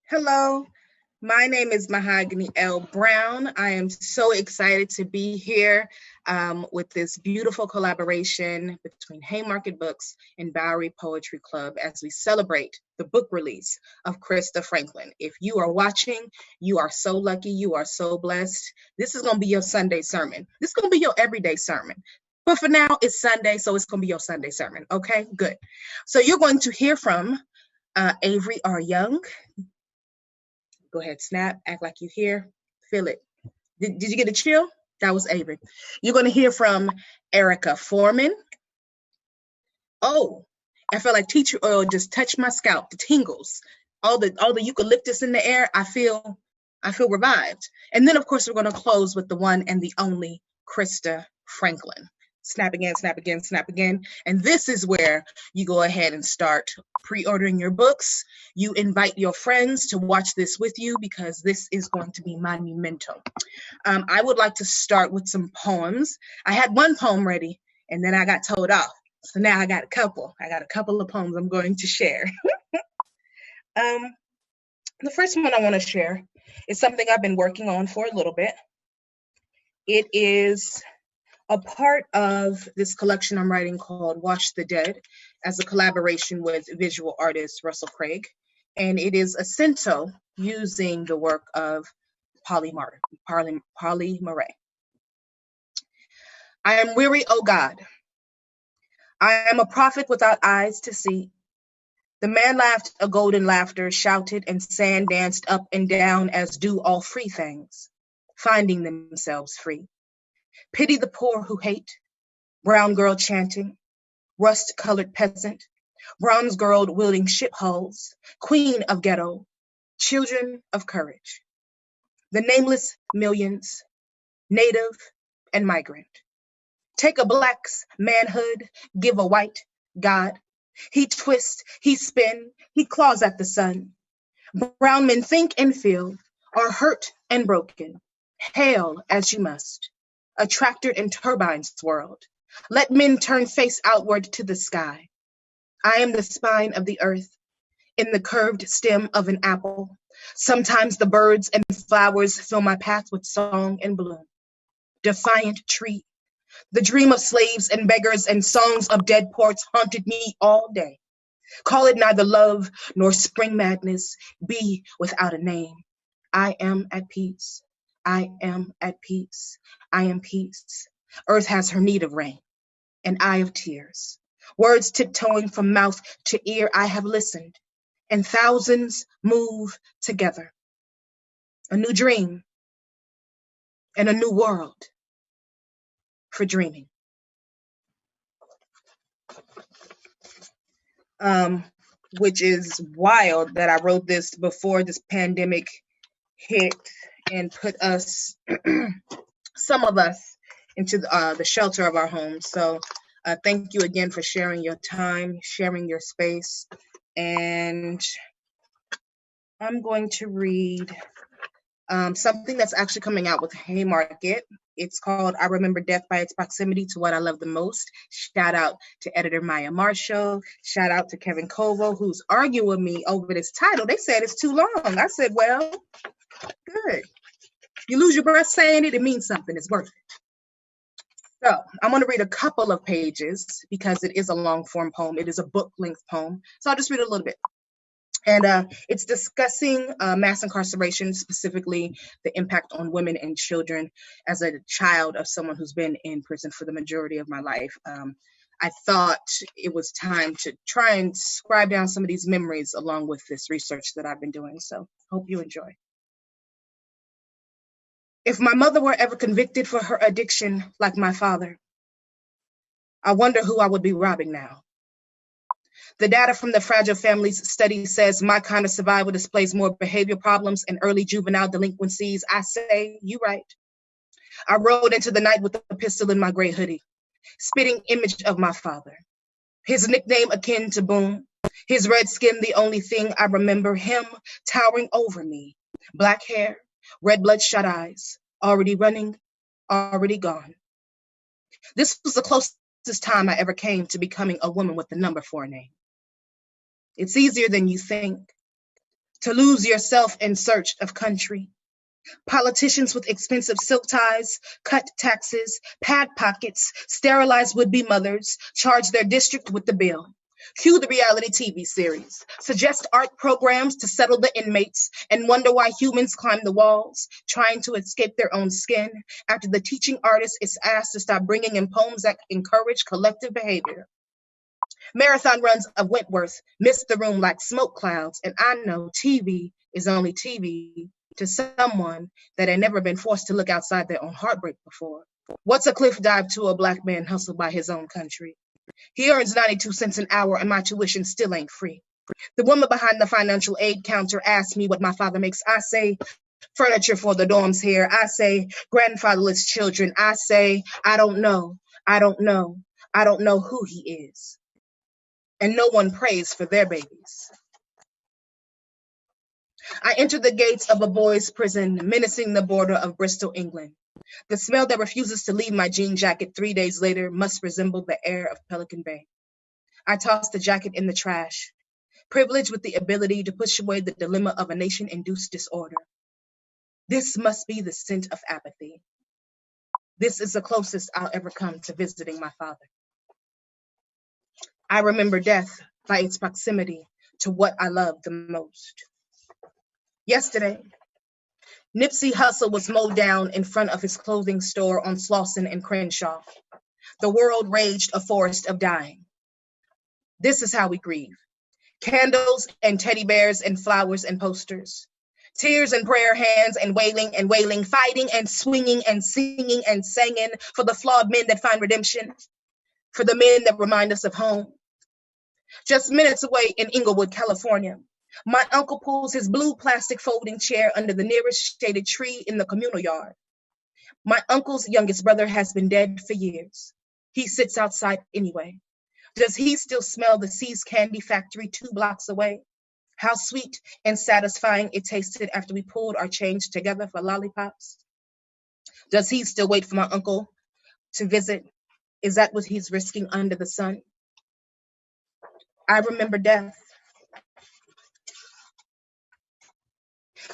Hello, my name is Mahogany L. Browne. I am so excited to be here with this beautiful collaboration between Haymarket Books and Bowery Poetry Club as we celebrate the book release of Krista Franklin. If you are watching, you are so lucky, you are so blessed. This is going to be your Sunday sermon. This is going to be your everyday sermon. But for now, it's Sunday, so it's going to be your Sunday sermon. Okay, good. So you're going to hear from Avery R. Young. Go ahead, snap, act like you hear, feel it. Did you get a chill? That was Avery. You're going to hear from Aricka Foreman. Oh, I feel like teacher oil just touched my scalp, the tingles, all the eucalyptus in the air. I feel revived. And then, of course, we're going to close with the one and the only Krista Franklin. Snap again, snap again, snap again. And this is where you go ahead and start pre-ordering your books. You invite your friends to watch this with you because this is going to be monumental. I would like to start with some poems. I had one poem ready and then I got told off. So now I got a couple. Of poems I'm going to share. The first one I want to share is something I've been working on for a little bit. It is a part of this collection I'm writing called Wash the Dead as a collaboration with visual artist Russell Craig. And it is a cento using the work of Polly Murray. I am weary, O God. I am a prophet without eyes to see. The man laughed a golden laughter, shouted, and sand danced up and down as do all free things, finding themselves free. Pity the poor who hate, brown girl chanting, rust-colored peasant, bronze girl wielding ship hulls, queen of ghetto, children of courage. The nameless millions, native and migrant. Take a black's manhood, give a white God. He twists, he spin, he claws at the sun. Brown men think and feel, are hurt and broken. Hail as you must. A tractor and turbine swirled. Let men turn face outward to the sky. I am the spine of the earth, in the curved stem of an apple. Sometimes the birds and flowers fill my path with song and bloom. Defiant tree, the dream of slaves and beggars and songs of dead ports haunted me all day. Call it neither love nor spring madness, be without a name. I am at peace. I am at peace. I am peace. Earth has her need of rain, an eye of tears. Words tiptoeing from mouth to ear, I have listened, and thousands move together. A new dream and a new world for dreaming. Which is wild that I wrote this before this pandemic hit and put us, some of us, into the shelter of our homes. So thank you again for sharing your time, sharing your space. And I'm going to read something that's actually coming out with Haymarket. It's called I Remember Death by Its Proximity to What I Love the Most. Shout out to editor Maya Marshall. Shout out to Kevin Kovo, who's arguing with me over this title. They said it's too long. I said, well, good. You lose your breath saying it, it means something. It's worth it. So I'm going to read a couple of pages because it is a long form poem. It is a book length poem. So I'll just read a little bit. And it's discussing mass incarceration, specifically the impact on women and children as a child of someone who's been in prison for the majority of my life. I thought it was time to try and scribe down some of these memories along with this research that I've been doing. So hope you enjoy. If my mother were ever convicted for her addiction like my father, I wonder who I would be robbing now. The data from the Fragile Families Study says my kind of survival displays more behavior problems and early juvenile delinquencies. I say, you right. I rode into the night with a pistol in my gray hoodie, spitting image of my father. His nickname akin to Boom, his red skin the only thing I remember, him towering over me. Black hair, red bloodshot eyes, already running, already gone. This was the closest time I ever came to becoming a woman with a number for a name. It's easier than you think to lose yourself in search of country. Politicians with expensive silk ties, cut taxes, pad pockets, sterilize would-be mothers, charge their district with the bill. Cue the reality TV series, suggest art programs to settle the inmates, and wonder why humans climb the walls, trying to escape their own skin, after the teaching artist is asked to stop bringing in poems that encourage collective behavior. Marathon runs of Wentworth mist the room like smoke clouds, and I know TV is only TV to someone that had never been forced to look outside their own heartbreak before. What's a cliff dive to a Black man hustled by his own country? He earns 92 cents an hour and my tuition still ain't free. The woman behind the financial aid counter asked me what my father makes. I say, furniture for the dorms here. I say, grandfatherless children. I say, I don't know. I don't know. I don't know who he is. And no one prays for their babies. I entered the gates of a boys' prison, menacing the border of Bristol, England. The smell that refuses to leave my jean jacket 3 days later must resemble the air of Pelican Bay. I tossed the jacket in the trash, privileged with the ability to push away the dilemma of a nation-induced disorder. This must be the scent of apathy. This is the closest I'll ever come to visiting my father. I remember death by its proximity to what I love the most. Yesterday, Nipsey Hussle was mowed down in front of his clothing store on Slauson and Crenshaw. The world raged a forest of dying. This is how we grieve. Candles and teddy bears and flowers and posters. Tears and prayer hands and wailing, fighting and swinging and singing and singing for the flawed men that find redemption, for the men that remind us of home. Just minutes away in Inglewood, California, my uncle pulls his blue plastic folding chair under the nearest shaded tree in the communal yard. My uncle's youngest brother has been dead for years. He sits outside anyway. Does he still smell the See's Candy Factory 2 blocks away? How sweet and satisfying it tasted after we pulled our change together for lollipops? Does he still wait for my uncle to visit? Is that what he's risking under the sun? I remember death.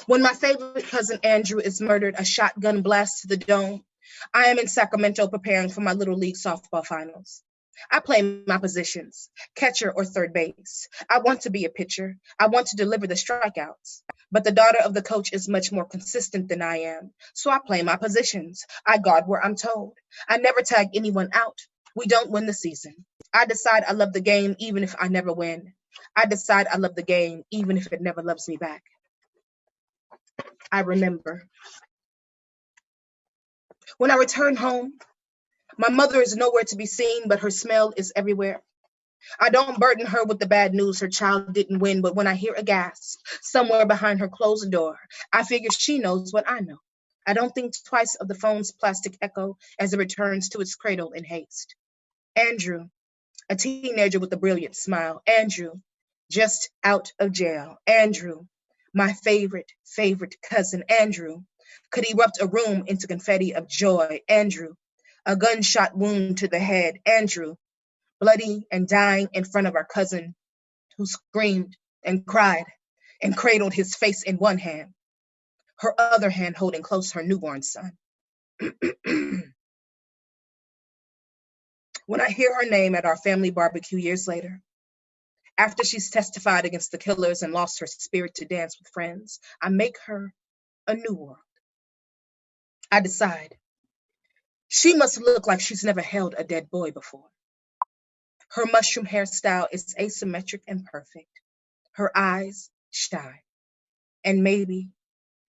When my favorite cousin Andrew is murdered, a shotgun blast to the dome, I am in Sacramento preparing for my Little League softball finals. I play my positions, catcher or third base. I want to be a pitcher. I want to deliver the strikeouts. But the daughter of the coach is much more consistent than I am, so I play my positions. I guard where I'm told. I never tag anyone out. We don't win the season. I decide I love the game even if I never win. I decide I love the game even if it never loves me back. I remember. When I return home, my mother is nowhere to be seen, but her smell is everywhere. I don't burden her with the bad news her child didn't win, but when I hear a gasp somewhere behind her closed door, I figure she knows what I know. I don't think twice of the phone's plastic echo as it returns to its cradle in haste. Andrew, a teenager with a brilliant smile. Andrew, just out of jail. Andrew, my favorite cousin. Andrew, could erupt a room into confetti of joy. Andrew, a gunshot wound to the head. Andrew, bloody and dying in front of our cousin, who screamed and cried and cradled his face in one hand, her other hand holding close her newborn son. When I hear her name at our family barbecue years later, after she's testified against the killers and lost her spirit to dance with friends, I make her a new world. I decide she must look like she's never held a dead boy before. Her mushroom hairstyle is asymmetric and perfect. Her eyes shine. And maybe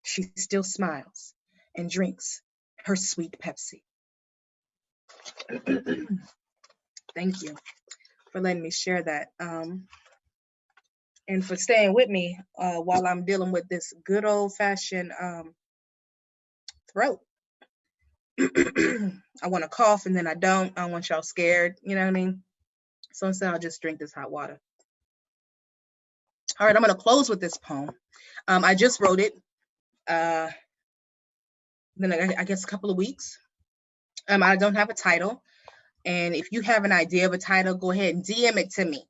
she still smiles and drinks her sweet Pepsi. Thank you for letting me share that. And for staying with me while I'm dealing with this good old-fashioned throat. I want to cough and then I don't. I don't want y'all scared, you know what I mean? So instead I'll just drink this hot water. All right, I'm going to close with this poem. I just wrote it, then I guess a couple of weeks. I don't have a title. And if you have an idea of a title, go ahead and DM it to me.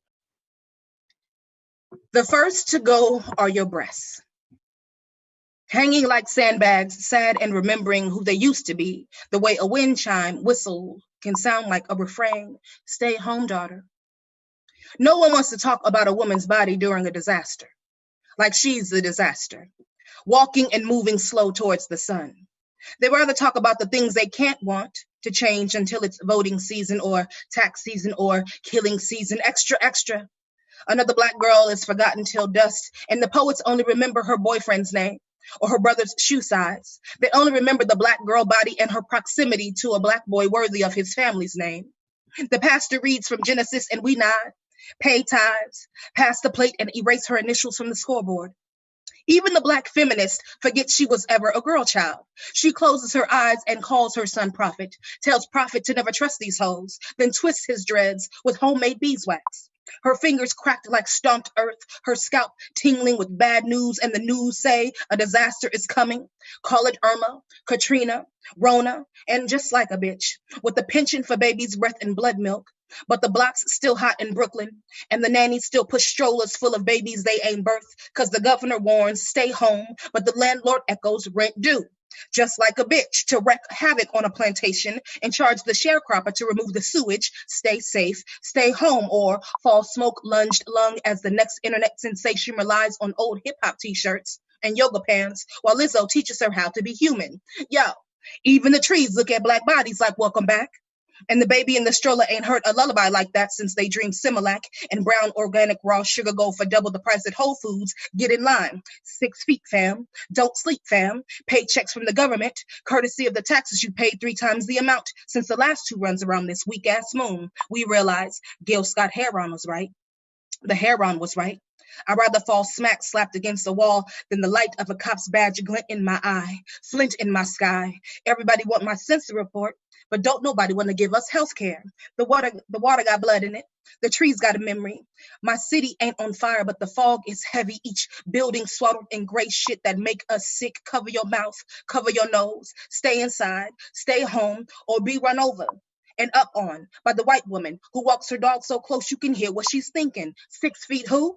The first to go are your breasts, hanging like sandbags, sad and remembering who they used to be, the way a wind chime whistle can sound like a refrain. Stay home, daughter. No one wants to talk about a woman's body during a disaster, like she's the disaster, walking and moving slow towards the sun. They rather talk about the things they can't want to change until it's voting season or tax season or killing season. Extra, extra. Another black girl is forgotten till dust, and the poets only remember her boyfriend's name or her brother's shoe size. They only remember the black girl body and her proximity to a black boy worthy of his family's name. The pastor reads from Genesis and we nod, pay tithes, pass the plate and erase her initials from the scoreboard. Even the black feminist forgets she was ever a girl child. She closes her eyes and calls her son Prophet, tells Prophet to never trust these hoes, then twists his dreads with homemade beeswax. Her fingers cracked like stomped earth, her scalp tingling with bad news, and the news say a disaster is coming. Call it Irma, Katrina, Rona, and just like a bitch, with a penchant for baby's breath and blood milk. But the block's still hot in Brooklyn, and the nannies still push strollers full of babies they ain't birthed, because the governor warns stay home, but the landlord echoes rent due. Just like a bitch to wreak havoc on a plantation and charge the sharecropper to remove the sewage, stay safe, stay home, or fall smoke lunged lung as the next internet sensation relies on old hip hop t-shirts and yoga pants while Lizzo teaches her how to be human. Yo, even the trees look at black bodies like welcome back. And the baby in the stroller ain't heard a lullaby like that since they dreamed Similac and brown organic raw sugar go for double the price at Whole Foods. Get in line. 6 feet, fam. Don't sleep, fam. Paychecks from the government, courtesy of the taxes you paid 3 times the amount since the last 2 runs around this weak ass moon. We realize Gil Scott Heron was right. The Heron was right. I'd rather fall smack slapped against the wall than the light of a cop's badge glint in my eye, flint in my sky. Everybody want my census report, but don't nobody want to give us health care. The water got blood in it. The trees got a memory. My city ain't on fire, but the fog is heavy. Each building swaddled in gray shit that make us sick. Cover your mouth, cover your nose. Stay inside, stay home, or be run over and up on by the white woman who walks her dog so close you can hear what she's thinking. 6 feet who?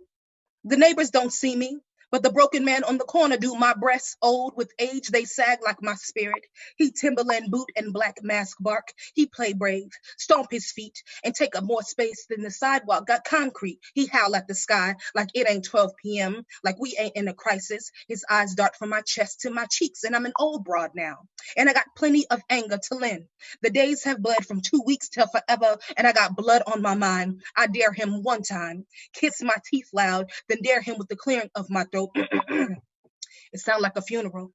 The neighbors don't see me, but the broken man on the corner do. My breasts old with age, they sag like my spirit. He Timberland boot and black mask bark. He play brave, stomp his feet, and take up more space than the sidewalk got concrete. He howl at the sky like it ain't 12 p.m., like we ain't in a crisis. His eyes dart from my chest to my cheeks, and I'm an old broad now. And I got plenty of anger to lend. The days have bled from 2 weeks till forever, and I got blood on my mind. I dare him one time, kiss my teeth loud, then dare him with the clearing of my throat. It sounds like a funeral.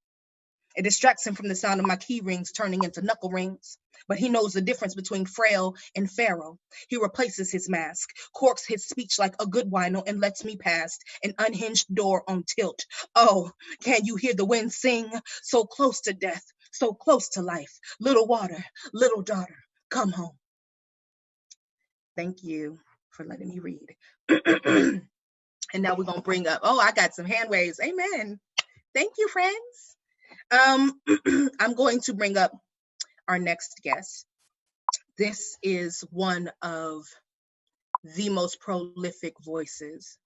It distracts him from the sound of my key rings turning into knuckle rings. But he knows the difference between frail and pharaoh. He replaces his mask, corks his speech like a good wino, and lets me past an unhinged door on tilt. Oh, can you hear the wind sing? So close to death, so close to life. Little water, little daughter, come home. Thank you for letting me read. And now we're going to bring up, oh, I got some hand waves. Amen. Thank you, friends. I'm going to bring up our next guest. This is one of the most prolific voices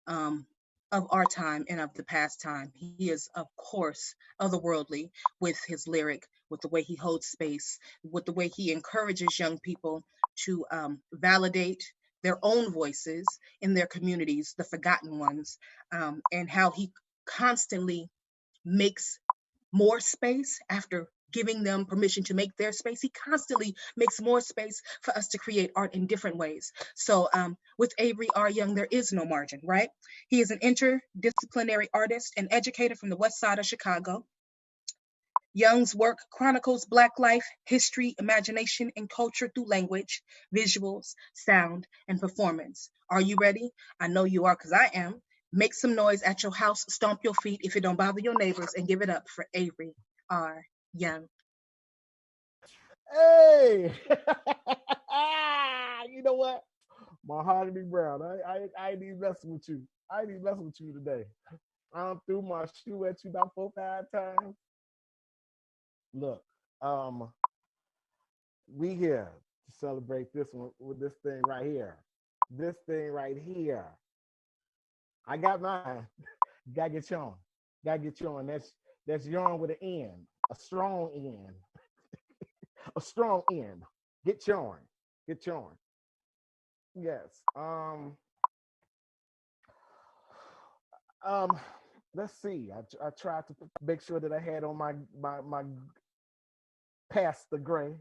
of our time and of the past time. He is, of course, otherworldly with his lyric, with the way he holds space, with the way he encourages young people to validate their own voices in their communities, the forgotten ones, and how he constantly makes more space after giving them permission to make their space. He constantly makes more space for us to create art in different ways. So with Avery R. Young, there is no margin, right? He is an interdisciplinary artist and educator from the west side of Chicago. Young's work chronicles Black life, history, imagination, and culture through language, visuals, sound, and performance. Are you ready? I know you are, because I am. Make some noise at your house, stomp your feet if it don't bother your neighbors, and give it up for Avery R. Young. Hey, you know what? Mahogany Browne. I ain't even messing with you. I ain't even messing with you today. I threw my shoe at you about 4-5 times. Look, we here to celebrate this one with this thing right here. This thing right here. I got mine. Gotta get yours. Gotta get yours. That's yarn with an N, a strong N, a strong N. Get yarn. Get yarn. Yes. Um. Let's see. I tried to make sure that I had on my past the gray.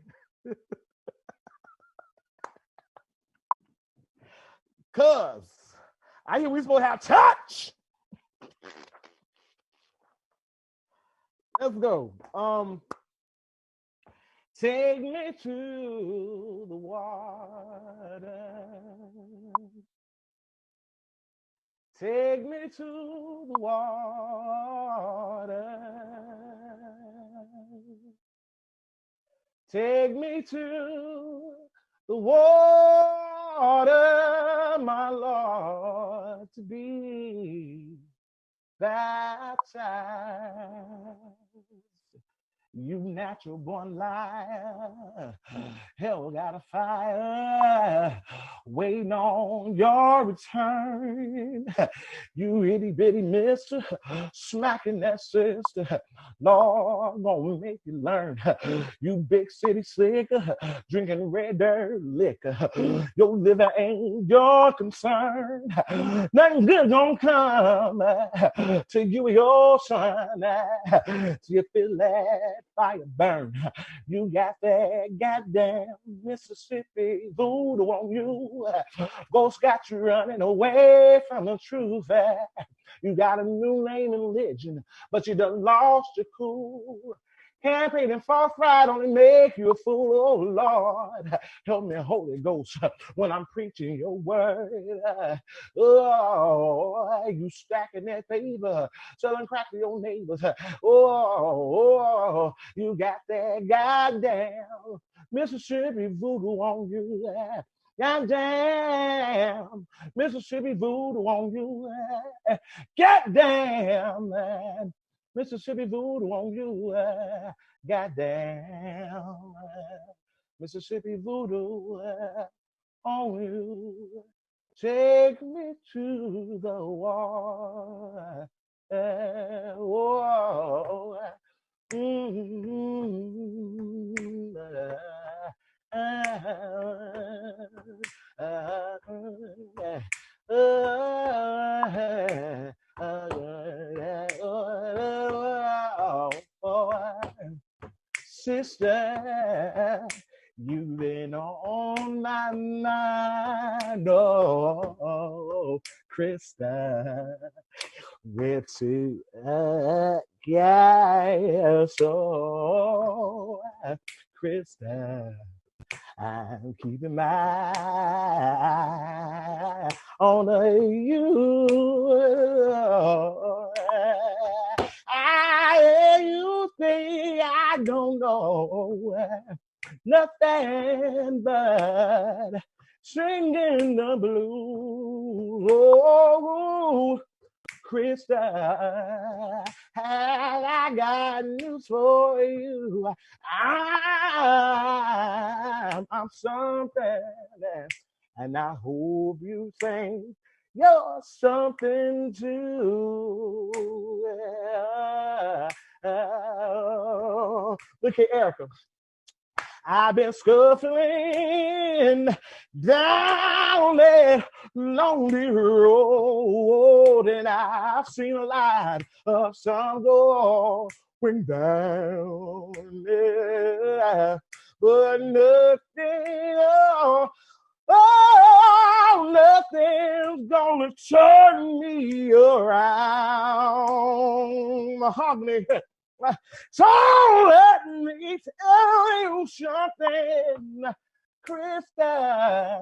Cause I hear we supposed to have touch. Let's go. Take me to the water. Take me to the water. Take me to the water, my Lord, to be baptized. You natural born liar, hell got a fire waiting on your return. You itty bitty mister, smacking that sister. Lord, gonna make you learn. You big city slicker, drinking red dirt liquor. Your liver ain't your concern. Nothing good gonna come to you or your son. Till you feel that fire burn. You got that goddamn Mississippi voodoo on you. Ghost got you running away from the truth. You got a new name and legend, but you done lost your cool. Campaign and false pride only make you a fool. Oh Lord, help me, Holy Ghost, when I'm preaching your word. Oh, you stacking that paper, selling crack to your neighbors. Oh, you got that goddamn Mississippi voodoo on you. Goddamn Mississippi voodoo on you. Goddamn, man. Mississippi voodoo on you. Goddamn. Mississippi voodoo on you. Take me to the water. Whoa. Sister, you've been on my mind, oh, Krista, where to get so, Krista. I'm keeping my eye on you. You think I don't know nothing but singing the blues. Oh, Krista, I got news for you. I'm something, and I hope you think you're something too. Look at Aricka. I've been scuffling down that lonely road, and I've seen a lot of sun going down, yeah. But nothing, nothing's gonna turn me around. Mahogany. So let me tell you something, Krista.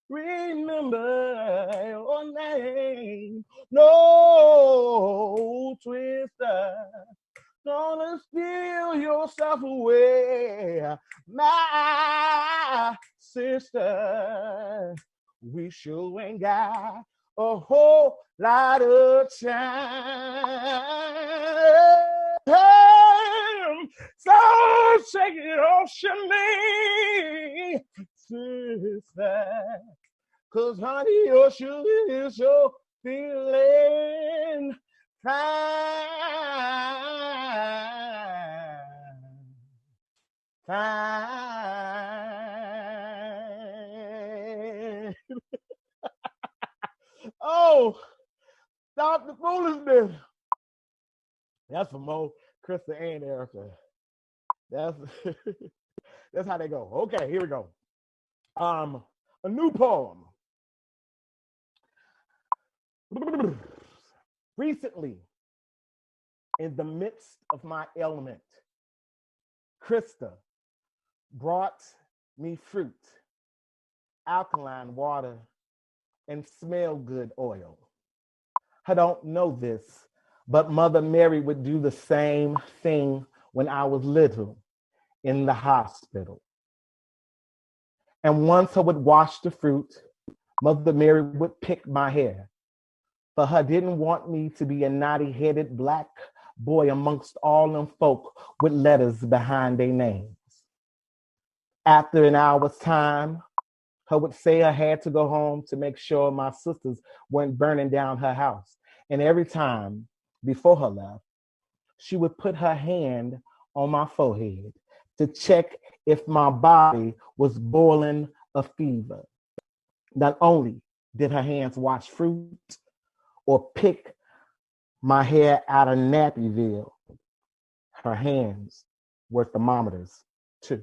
Remember your name. No twister gonna steal yourself away, my sister. We sure ain't got a whole lot of time. So shake it off, me, sister. 'Cause honey, your sugar is so feeling fine. Fine. Oh, stop the foolishness. That's for Mo, Krista, and Aricka. That's that's how they go. Okay, here we go. A new poem. Recently, in the midst of my ailment, Krista brought me fruit, alkaline water, and smell good oil. I don't know this, but Mother Mary would do the same thing when I was little in the hospital. And once I would wash the fruit, Mother Mary would pick my hair. For her didn't want me to be a naughty-headed black boy amongst all them folk with letters behind their names. After an hour's time, her would say I had to go home to make sure my sisters weren't burning down her house. And every time before her left, she would put her hand on my forehead to check if my body was boiling a fever. Not only did her hands wash fruit or pick my hair out of Nappyville, her hands were thermometers too.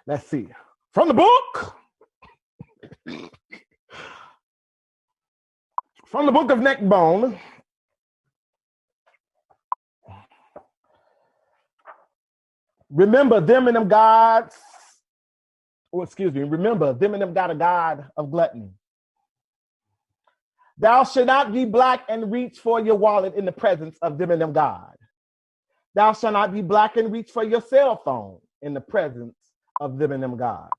Let's see. From the book. From the book of Neckbone. Remember them and them gods. Remember them and them got a god of gluttony. Thou shalt not be black and reach for your wallet in the presence of them and them God. Thou shalt not be black and reach for your cell phone in the presence of them and them God.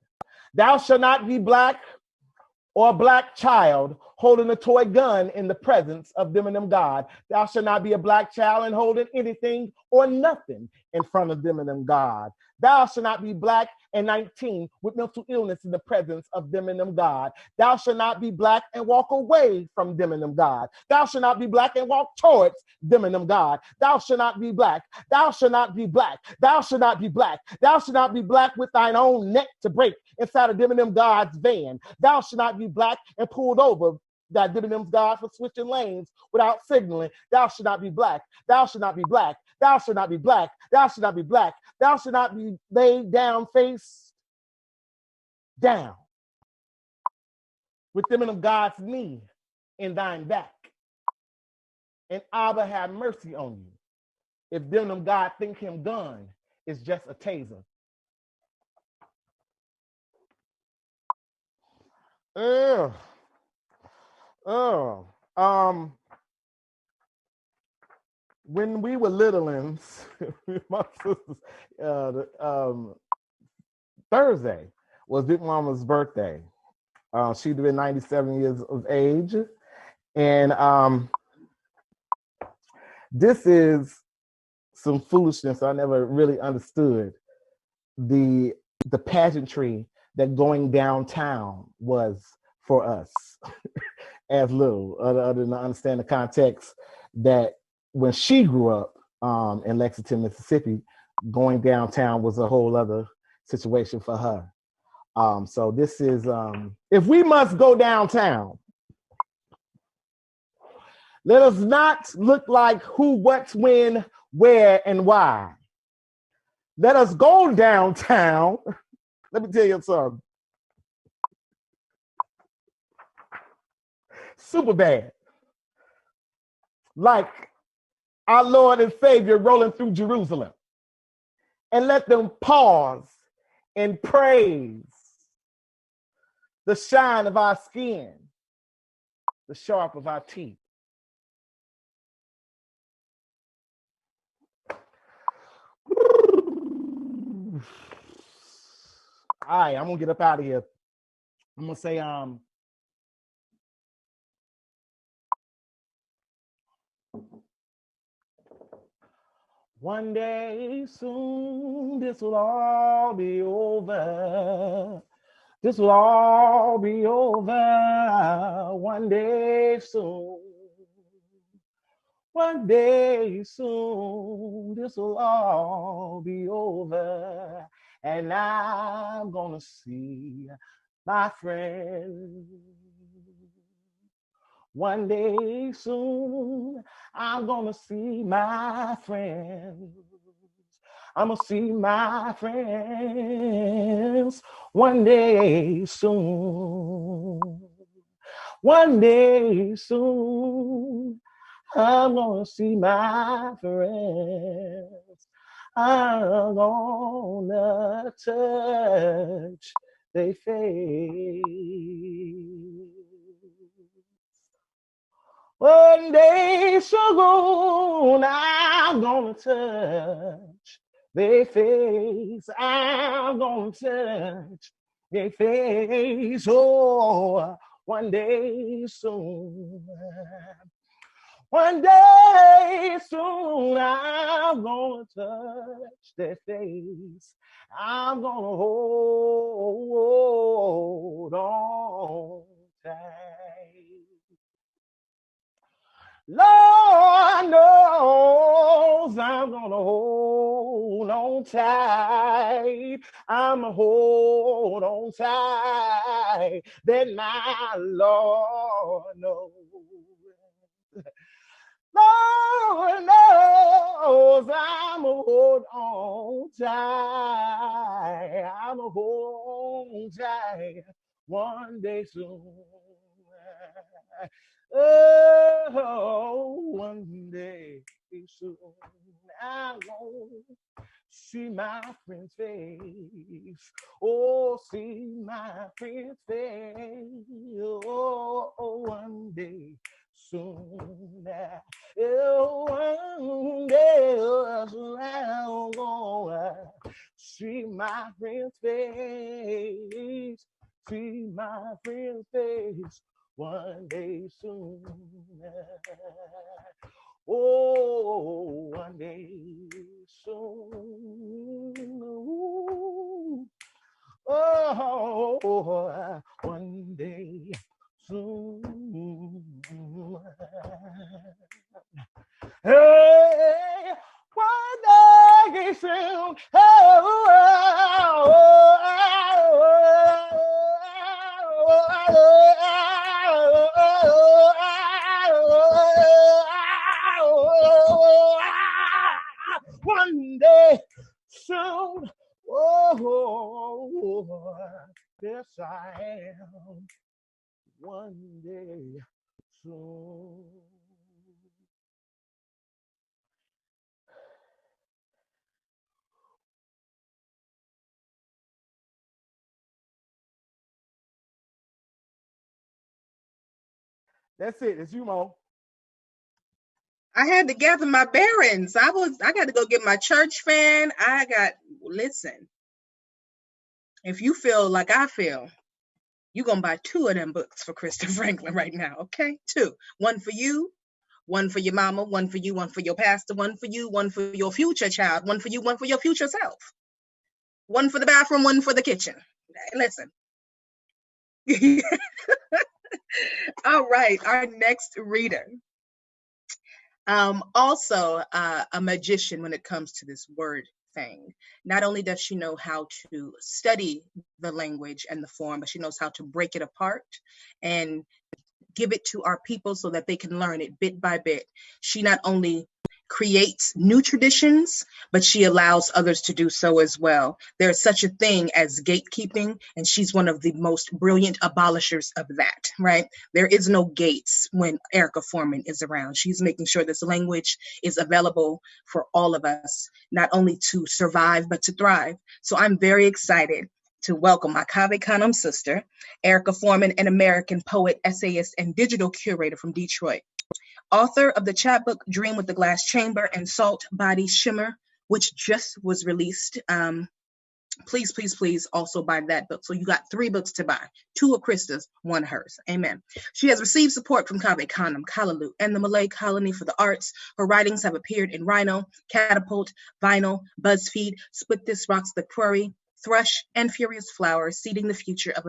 Thou shalt not be black or a black child holding a toy gun in the presence of them and them God. Thou shalt not be a black child and holding anything or nothing in front of them and them God. Thou shalt not be black and 19 with mental illness in the presence of them and them God. Thou shalt not be black and walk away from them and them God. Thou shalt not be black and walk towards them and them God. Thou shalt not be black. Thou shalt not be black. Thou shalt not be black. Thou shalt not be black with thine own neck to break inside of them and them God's van. Thou shalt not be black and pulled over that them and them God for switching lanes without signaling. Thou shalt not be black. Thou shalt not be black. Thou shalt not be black. Thou shalt not be black. Thou shalt not be laid down face down with them and them God's knee in thine back. And Abba have mercy on you. If them and them God think him gun is just a taser. When we were littlings, my sisters, Thursday was Big Mama's birthday. She'd been 97 years of age. And this is some foolishness I never really understood. The pageantry that going downtown was for us as little, other than to understand the context that when she grew up in Lexington, Mississippi, going downtown was a whole other situation for her. So this is, if we must go downtown, let us not look like who, what, when, where, and why. Let us go downtown. Let me tell you something. Super bad. Like our Lord and Savior rolling through Jerusalem. And let them pause and praise the shine of our skin, the sharp of our teeth. All right, I'm gonna get up out of here. I'm gonna say, One day soon, this will all be over. This will all be over. One day soon. One day soon, this will all be over. And I'm gonna see my friend. One day soon, I'm gonna see my friends. I'm gonna see my friends one day soon. One day soon, I'm gonna see my friends. I'm gonna touch their face. One day soon, I'm gonna touch their face. I'm gonna touch their face. Oh, one day soon. One day soon, I'm gonna touch their face. I'm gonna hold on tight. Lord knows I'm gonna hold on tight. I'm gonna hold on tight. Then my Lord knows. Lord knows I'm a hold on tight. I'm a hold on tight one day soon. Oh, one day soon I'm gonna see my friend's face. Oh, see my friend's face. Oh, one day soon. Oh, one day soon I'm gonna see my friend's face. See my friend's face. One day soon. Oh, one day soon. Oh, one day soon. Hey, one day soon. One day soon. Oh, yes, I am. One day soon. That's it. It's you, Mo. I had to gather my bearings. I got to go get my church fan. Listen, if you feel like I feel, you're going to buy 2 of them books for Krista Franklin right now, okay? 2. One for you, one for your mama, one for you, one for your pastor, one for you, one for your future child, one for you, one for your future self. One for the bathroom, one for the kitchen. Listen. All right, our next reader. Also a magician when it comes to this word thing. Not only does she know how to study the language and the form, but she knows how to break it apart and give it to our people so that they can learn it bit by bit. She not only creates new traditions, but she allows others to do so as well. There's such a thing as gatekeeping, and she's one of the most brilliant abolishers of that, right? There is no gates when Aricka Foreman is around. She's making sure this language is available for all of us, not only to survive, but to thrive. So I'm very excited to welcome my Kave Khanum sister, Aricka Foreman, an American poet, essayist, and digital curator from Detroit. Author of the chapbook Dream with the Glass Chamber and Salt Body Shimmer, which just was released Please, please, please also buy that book. So you got 3 books to buy, 2 of Krista's, 1 hers. Amen. She has received support from Cave Canem, Kalaloo, and the Malay Colony for the Arts. Her writings have appeared in Rhino, Catapult, Vinyl, BuzzFeed, Split This Rocks the Quarry, Thrush, and Furious Flower, Seeding the Future of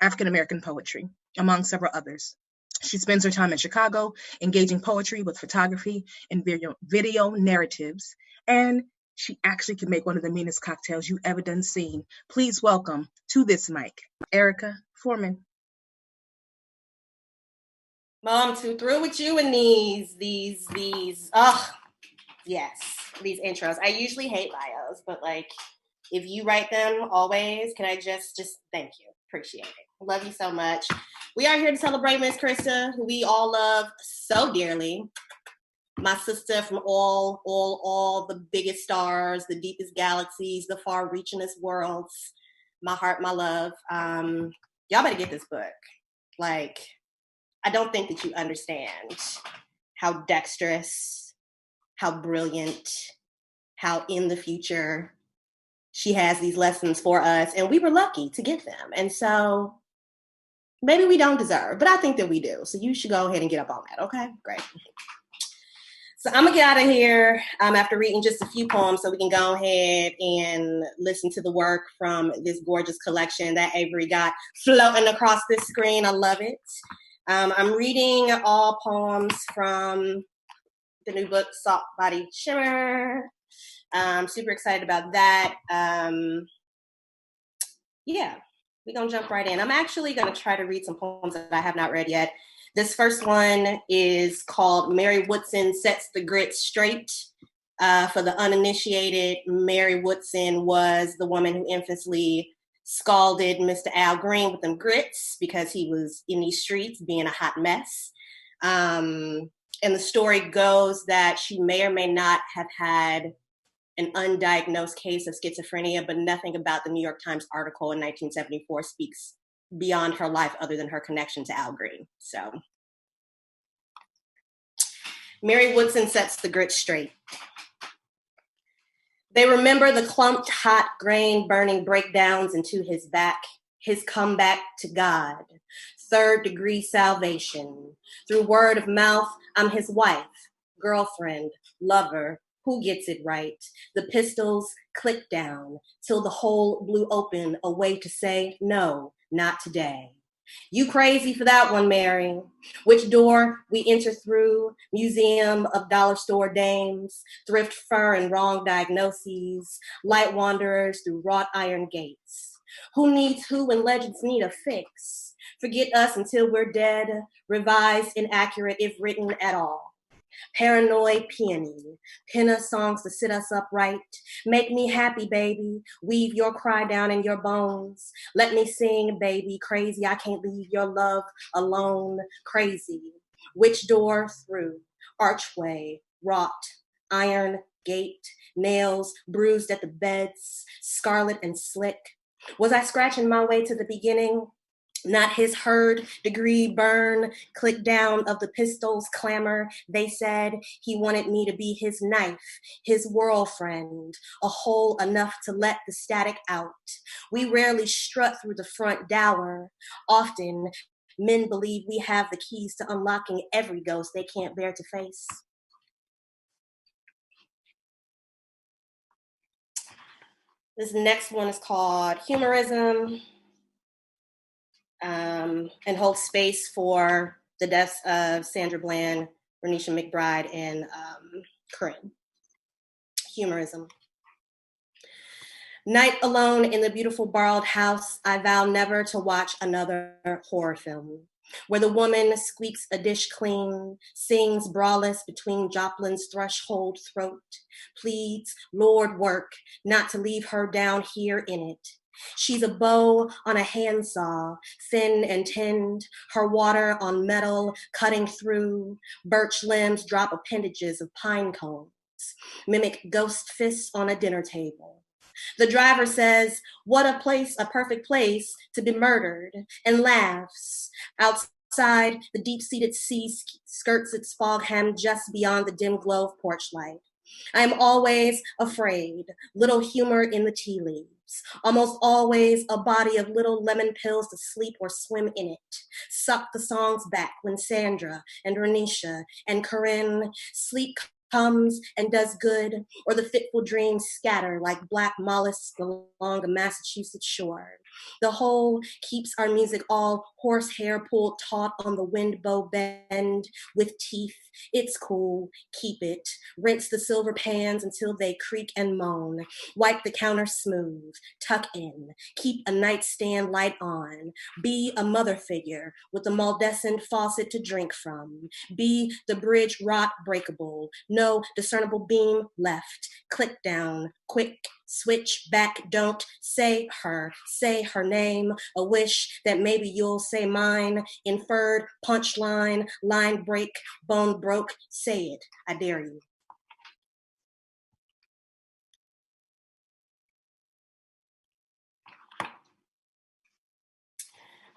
African-American Poetry, among several others. She spends her time in Chicago, engaging poetry with photography and video narratives, and she actually can make one of the meanest cocktails you ever done seen. Please welcome to this mic, Aricka Foreman. Mom, too through with you and these, yes, these intros. I usually hate bios, but like, if you write them always, can I just thank you. Appreciate it. Love you so much. We are here to celebrate Miss Krista, who we all love so dearly. My sister from all the biggest stars, the deepest galaxies, the far-reachingest worlds. My heart, my love. Y'all better get this book. Like, I don't think that you understand how dexterous, how brilliant, how in the future she has these lessons for us, and we were lucky to get them. And so maybe we don't deserve, but I think that we do. So you should go ahead and get up on that, okay? Great. So I'm gonna get out of here after reading just a few poems so we can go ahead and listen to the work from this gorgeous collection that Avery got floating across this screen. I love it. I'm reading all poems from the new book, Salt Body Shimmer. I'm super excited about that. Yeah, we're gonna jump right in. I'm actually gonna try to read some poems that I have not read yet. This first one is called Mary Woodson Sets the Grit Straight. For the uninitiated, Mary Woodson was the woman who infamously scalded Mr. Al Green with them grits because he was in these streets being a hot mess. And the story goes that she may or may not have had an undiagnosed case of schizophrenia, but nothing about the New York Times article in 1974 speaks beyond her life other than her connection to Al Green. So Mary Woodson sets the grit straight. They remember the clumped hot grain burning breakdowns into his back, his comeback to God, 3rd degree salvation. Through word of mouth, I'm his wife, girlfriend, lover, who gets it right? The pistols click down till the hole blew open, a way to say, no, not today. You crazy for that one, Mary. Which door we enter through? Museum of dollar store dames, thrift fur and wrong diagnoses, light wanderers through wrought iron gates. Who needs who when legends need a fix? Forget us until we're dead, revised, inaccurate if written at all. Paranoid peony, pin us songs to sit us upright. Make me happy, baby. Weave your cry down in your bones. Let me sing, baby. Crazy, I can't leave your love alone. Crazy. Which door through? Archway, wrought, iron, gate, nails bruised at the beds, scarlet and slick. Was I scratching my way to the beginning? Not his herd degree burn, click down of the pistol's clamor. They said he wanted me to be his knife, his world friend, a hole enough to let the static out. We rarely strut through the front dower. Often, men believe we have the keys to unlocking every ghost they can't bear to face. This next one is called Humorism. And hold space for the deaths of Sandra Bland, Renisha McBride, and Corinne. Humorism. Night alone in the beautiful borrowed house, I vow never to watch another horror film, where the woman squeaks a dish clean, sings braless between Joplin's threshold throat, pleads, Lord work, not to leave her down here in it. She's a bow on a handsaw, thin and tinned, her water on metal, cutting through, birch limbs drop appendages of pine cones, mimic ghost fists on a dinner table. The driver says, what a place, a perfect place to be murdered, and laughs. Outside, the deep-seated sea skirts its fog hem just beyond the dim glow of porch light. I am always afraid, little humor in the tea leaves. almost always a body of little lemon pills to sleep or swim in it. Suck the songs back when Sandra and Renisha and Corinne sleep comes and does good, or the fitful dreams scatter like black mollusks along a Massachusetts shore. The whole keeps our music all horsehair pulled taut on the wind bow bend with teeth. It's cool, keep it. Rinse the silver pans until they creak and moan. Wipe the counter smooth, tuck in, keep a nightstand light on. Be a mother figure with a Maldescent faucet to drink from. Be the bridge rot breakable. No discernible beam left. Click down, quick, switch back, don't say her name. A wish that maybe you'll say mine. Inferred, punchline, line break, bone broke. Say it, I dare you.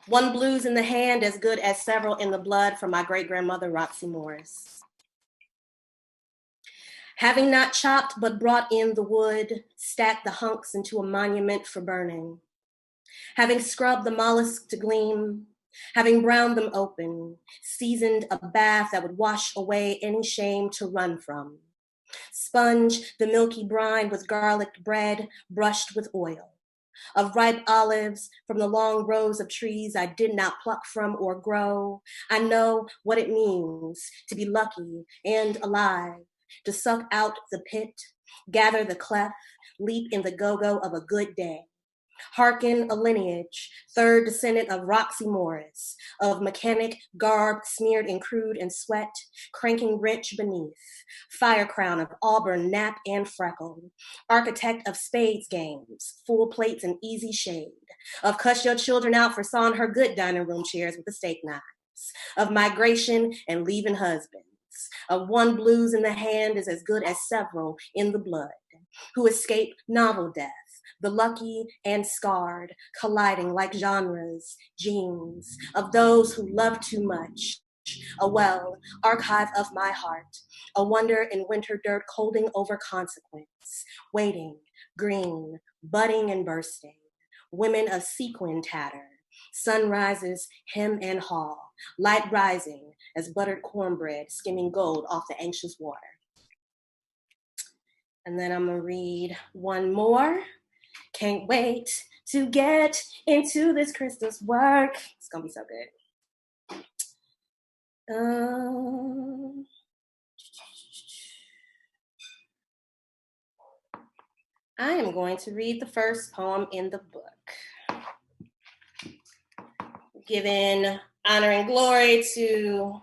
One blues in the hand as good as several in the blood from my great-grandmother, Roxy Morris. Having not chopped but brought in the wood, stacked the hunks into a monument for burning. Having scrubbed the mollusks to gleam, having browned them open, seasoned a bath that would wash away any shame to run from. Sponge the milky brine with garlic bread brushed with oil. Of ripe olives from the long rows of trees I did not pluck from or grow. I know what it means to be lucky and alive, to suck out the pit, gather the cleft, leap in the go-go of a good day. Hearken a lineage, third descendant of Roxy Morris, of mechanic garb smeared in crude and sweat, cranking wrench beneath, fire crown of auburn nap and freckle, architect of spades games, full plates and easy shade, of cuss your children out for sawing her good dining room chairs with the steak knives, of migration and leaving husbands, of one blues in the hand is as good as several in the blood, who escape novel death, the lucky and scarred, colliding like genres, genes, of those who love too much, a well, archive of my heart, a wonder in winter dirt holding over consequence, waiting, green, budding and bursting, women of sequin tatter, sunrises, hem and haw, light rising as buttered cornbread skimming gold off the anxious water. And then I'm gonna read one more. Can't wait to get into this Krista's work. It's gonna be so good. I am going to read the first poem in the book. Giving honor and glory to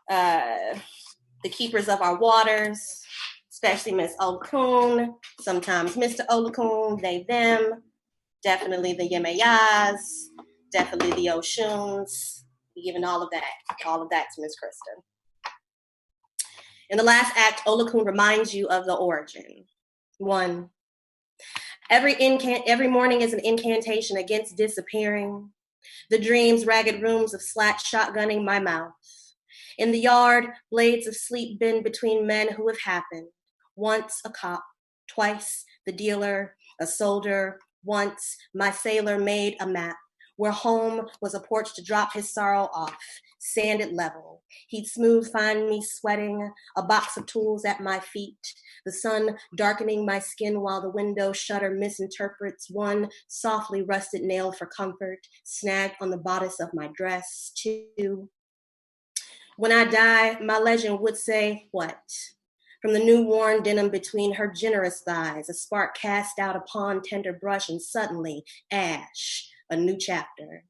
the keepers of our waters, especially Miss Olakun, sometimes Mr. Olakun, they, them, definitely the Yemayas, definitely the Oshuns, giving all of that to Miss Krista. In the last act, Olakun reminds you of the origin. 1, every morning is an incantation against disappearing. The dreams, ragged rooms of slat shotgunning my mouth. In the yard, blades of sleep bend between men who have happened. Once a cop, twice the dealer, a soldier, once my sailor made a map where home was a porch to drop his sorrow off, sanded level. He'd smooth find me sweating, a box of tools at my feet, the sun darkening my skin while the window shutter misinterprets one softly rusted nail for comfort, snagged on the bodice of my dress. 2, when I die, my legend would say, what? From the new worn denim between her generous thighs, a spark cast out upon tender brush and suddenly, ash, a new chapter.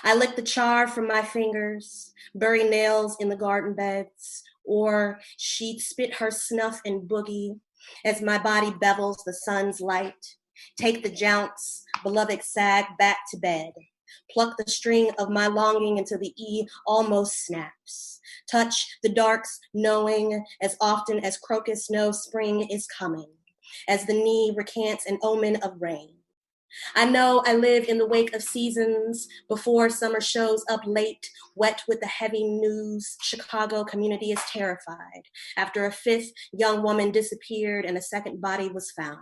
I lick the char from my fingers, bury nails in the garden beds, or she'd spit her snuff and boogie as my body bevels the sun's light. Take the jounce, beloved sag back to bed. Pluck the string of my longing until the E almost snaps. Touch the darks, knowing as often as crocus knows spring is coming, as the knee recants an omen of rain. I know I live in the wake of seasons before summer shows up late, wet with the heavy news. Chicago community is terrified after a 5th young woman disappeared and a 2nd body was found.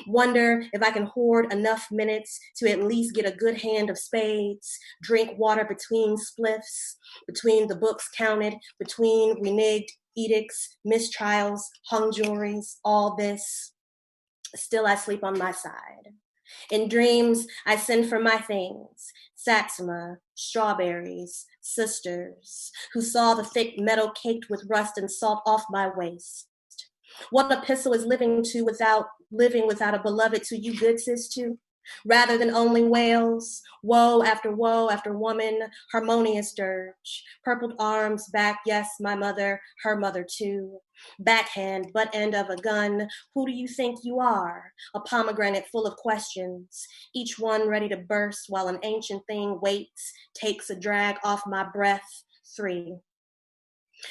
Wonder if I can hoard enough minutes to at least get a good hand of spades, drink water between spliffs, between the books counted, between reneged edicts, mistrials, hung juries, all this. Still I sleep on my side. In dreams, I send for my things, Saxima, strawberries, sisters, who saw the thick metal caked with rust and salt off my waist. What epistle is living without a beloved to you good sis to? Rather than only wails, woe after woman, harmonious dirge, purpled arms back, yes, my mother, her mother too. Backhand, butt end of a gun, who do you think you are? A pomegranate full of questions, each one ready to burst while an ancient thing waits, takes a drag off my breath. 3.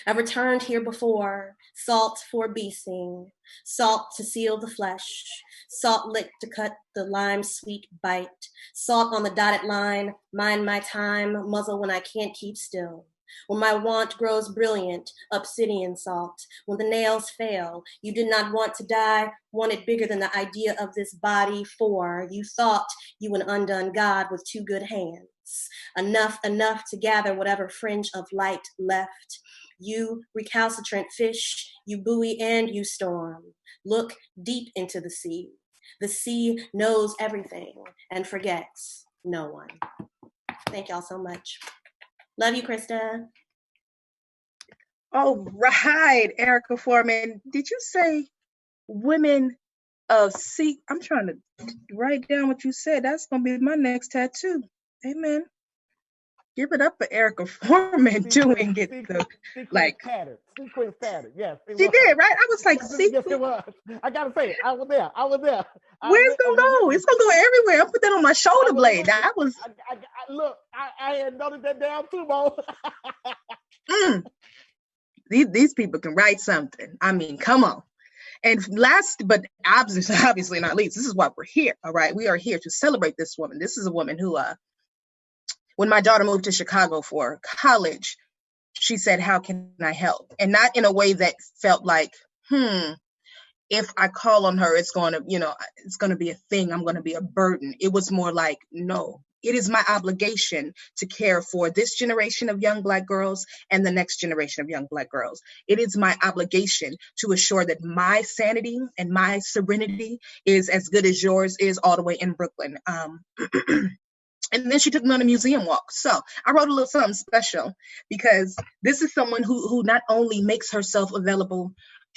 I've returned here before, salt for beasting, salt to seal the flesh, salt lick to cut the lime-sweet bite, salt on the dotted line, mind my time, muzzle when I can't keep still. When my want grows brilliant, obsidian salt. When the nails fail, you did not want to die, wanted bigger than the idea of this body, for you thought you an undone God with 2 good hands. Enough to gather whatever fringe of light left. You recalcitrant fish, you buoy and you storm. Look deep into the sea. The sea knows everything and forgets no one. Thank y'all so much. Love you, Krista. All right, Aricka Foreman. Did you say women of sea? I'm trying to write down what you said. That's going to be my next tattoo. Amen. Give it up for Aricka Foreman doing it. Sequence pattern. Yes, she did, right? I was like, yes, it was. I gotta say, I was there. Where's it gonna go? It's gonna go everywhere. I'll put that on my shoulder blade. That was. Look, I had noted that down too, Mo. These people can write something. I mean, come on. And last, but obviously not least, this is why we're here. All right, we are here to celebrate this woman. This is a woman who, when my daughter moved to Chicago for college, she said, how can I help? And not in a way that felt like, if I call on her, it's going to be a thing. I'm going to be a burden. It was more like, no, it is my obligation to care for this generation of young Black girls and the next generation of young Black girls. It is my obligation to assure that my sanity and my serenity is as good as yours is all the way in Brooklyn. And then she took me on a museum walk. So I wrote a little something special because this is someone who not only makes herself available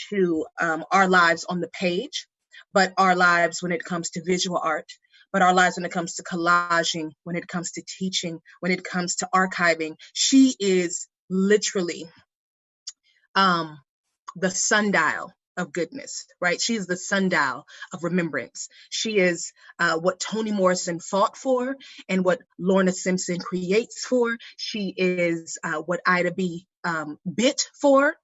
to our lives on the page, but our lives when it comes to visual art, but our lives when it comes to collaging, when it comes to teaching, when it comes to archiving. She is literally the sundial of goodness, right? She is the sundial of remembrance. She is what Toni Morrison fought for and what Lorna Simpson creates for. She is what Ida B. bit for,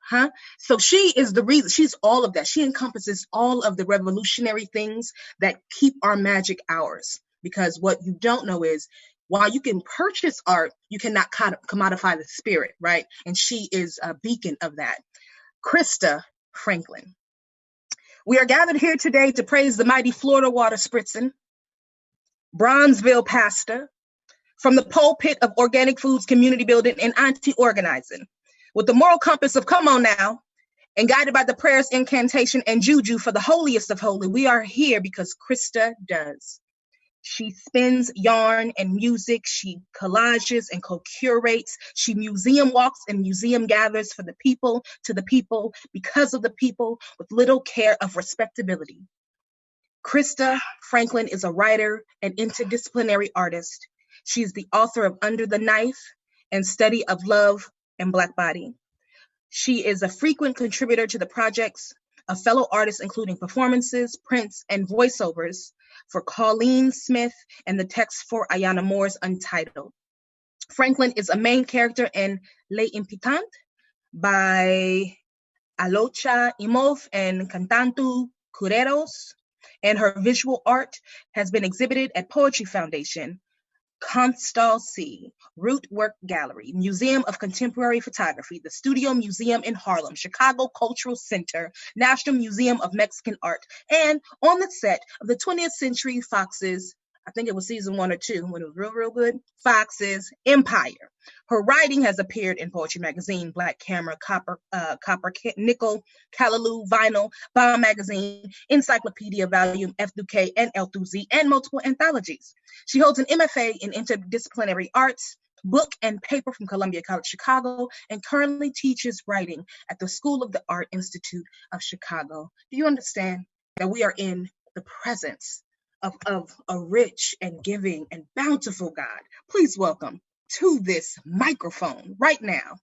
So she is the reason, she's all of that. She encompasses all of the revolutionary things that keep our magic ours. Because what you don't know is, while you can purchase art, you cannot commodify the spirit, right? And she is a beacon of that. Krista Franklin. We are gathered here today to praise the mighty Florida water spritzing, Bronzeville pastor, from the pulpit of organic foods, community building, and auntie organizing, with the moral compass of come on now, and guided by the prayers, incantation, and juju for the holiest of holy. We are here because Krista does. She spins yarn and music. She collages and co-curates. She museum walks and museum gathers for the people, to the people, because of the people, with little care of respectability. Krista Franklin is a writer and interdisciplinary artist. She is the author of Under the Knife and Study of Love and Black Body. She is a frequent contributor to the projects of fellow artists, including performances, prints, and voiceovers for Colleen Smith and the text for Ayana Moore's Untitled. Franklin is a main character in Le Impitant by Alocha Imov and Cantantu Cureros, and her visual art has been exhibited at Poetry Foundation, Constance Root Work Gallery, Museum of Contemporary Photography, the Studio Museum in Harlem, Chicago Cultural Center, National Museum of Mexican Art, and on the set of the 20th Century Fox's, I think it was season 1 or 2 when it was real, real good, Fox's Empire. Her writing has appeared in Poetry Magazine, Black Camera, Copper, Nickel, Callaloo, Vinyl, Bomb Magazine, Encyclopedia, Volume F through K and L through Z, and multiple anthologies. She holds an MFA in Interdisciplinary Arts, book and paper from Columbia College Chicago, and currently teaches writing at the School of the Art Institute of Chicago. Do you understand that we are in the presence of a rich and giving and bountiful God? Please welcome to this microphone right now,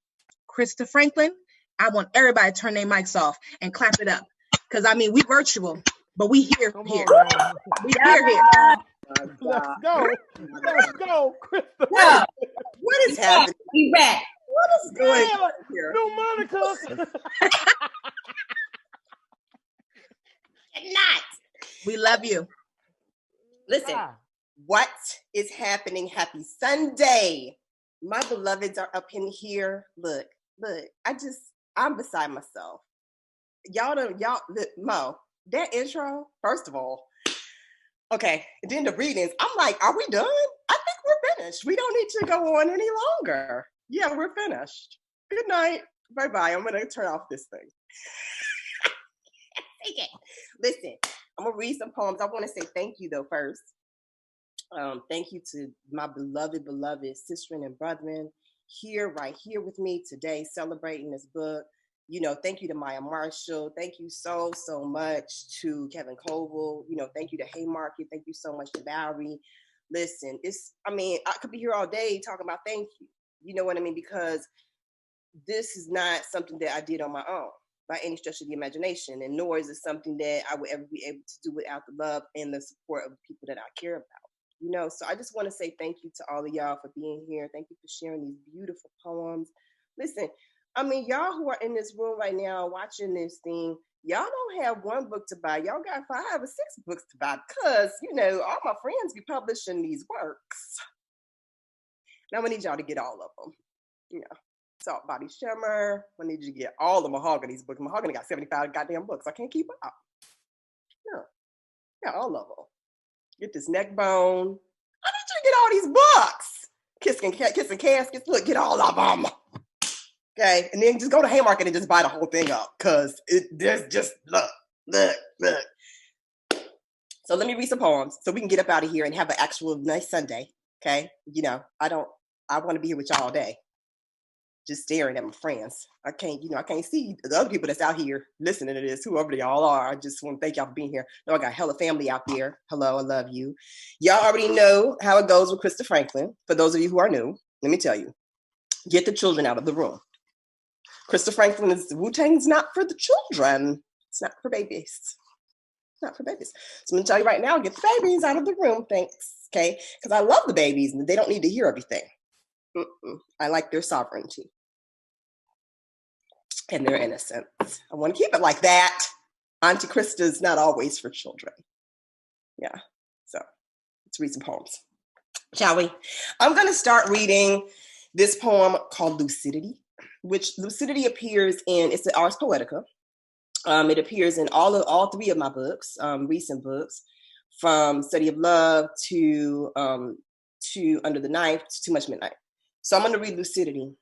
Krista Franklin. I want everybody to turn their mics off and clap it up. Because, I mean, we virtual, but we here. Come here. on, We here. let's go. Let's go, Krista. Yeah. What is happening? We back. What is going Damn, on here? New Monica. Not. We love you. Listen, what is happening? Happy Sunday. My beloveds are up in here. Look, I'm beside myself. Look, Mo, that intro, first of all, okay, and then the readings, I'm like, are we done? I think we're finished. We don't need to go on any longer. Yeah, we're finished. Good night. Bye-bye. I'm going to turn off this thing. Take it. Listen, I'm going to read some poems. I want to say thank you, though, first. Thank you to my beloved sisters and brethren right here with me today, celebrating this book. You know, thank you to Maya Marshall. Thank you so much to Kevin Koval. You know, thank you to Haymarket. Thank you so much to Bowery. Listen, I could be here all day talking about thank you. You know what I mean? Because this is not something that I did on my own by any stretch of the imagination, and nor is it something that I would ever be able to do without the love and the support of the people that I care about. You know, so I just want to say thank you to all of y'all for being here. Thank you for sharing these beautiful poems. Listen, I mean, y'all who are in this room right now watching this thing, y'all don't have one book to buy. Y'all got 5 or 6 books to buy because, you know, all my friends be publishing these works. Now I need y'all to get all of them. You know, Salt Body Shimmer. I need you to get all the Mahogany's books. Mahogany got 75 goddamn books. I can't keep up. Yeah, all of them. Get this neck bone. I need you to get all these books. Kissing caskets. Look, get all of them. Okay, and then just go to Haymarket and just buy the whole thing up, cause there's just look. So let me read some poems so we can get up out of here and have an actual nice Sunday. Okay, you know I want to be here with y'all all day, just staring at my friends. I can't see the other people that's out here listening to this, whoever they all are. I just want to thank y'all for being here. No, I got hella family out there. Hello, I love you. Y'all already know how it goes with Krista Franklin. For those of you who are new, let me tell you, get the children out of the room. Krista Franklin is Wu-Tang's not for the children. It's not for babies. Not for babies. So I'm gonna tell you right now, get the babies out of the room, thanks. Okay, because I love the babies and they don't need to hear everything. I like their sovereignty and their innocence. I want to keep it like that. Auntie Krista's not always for children. Yeah, so let's read some poems, shall we? I'm going to start reading this poem called Lucidity, which Lucidity appears in, it's the Ars Poetica. It appears in all 3 of my books, recent books, from Study of Love to Under the Knife to Too Much Midnight. So I'm going to read Lucidity.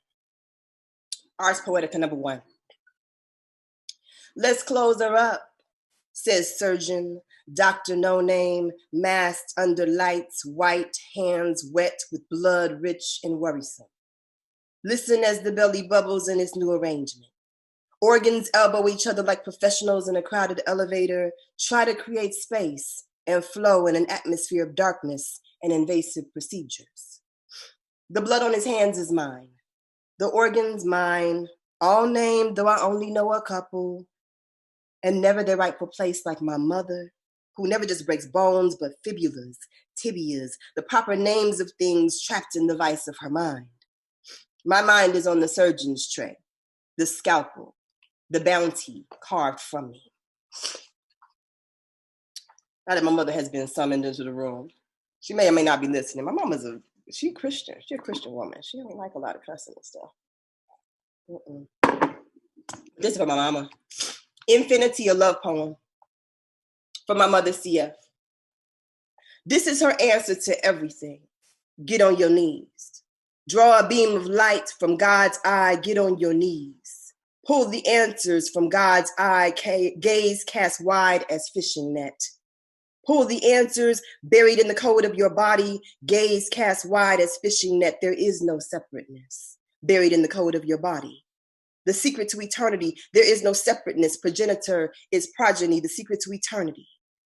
Ars Poetica number 1. Let's close her up, says surgeon, Dr. No Name, masked under lights, white, hands wet with blood, rich and worrisome. Listen as the belly bubbles in its new arrangement. Organs elbow each other like professionals in a crowded elevator, try to create space and flow in an atmosphere of darkness and invasive procedures. The blood on his hands is mine. The organs mine, all named, though I only know a couple, and never their rightful place like my mother, who never just breaks bones, but fibulas, tibias, the proper names of things trapped in the vice of her mind. My mind is on the surgeon's tray, the scalpel, the bounty carved from me. Now that my mother has been summoned into the room, she may or may not be listening. My mama's a She Christian. She a Christian woman. She don't like a lot of cussing and stuff. This is for my mama. Infinity, a love poem. For my mother, CF. This is her answer to everything. Get on your knees. Draw a beam of light from God's eye. Get on your knees. Pull the answers from God's eye. Gaze cast wide as fishing net. Pull the answers buried in the code of your body. Gaze cast wide as fishing net. There is no separateness buried in the code of your body. The secret to eternity. There is no separateness. Progenitor is progeny. The secret to eternity.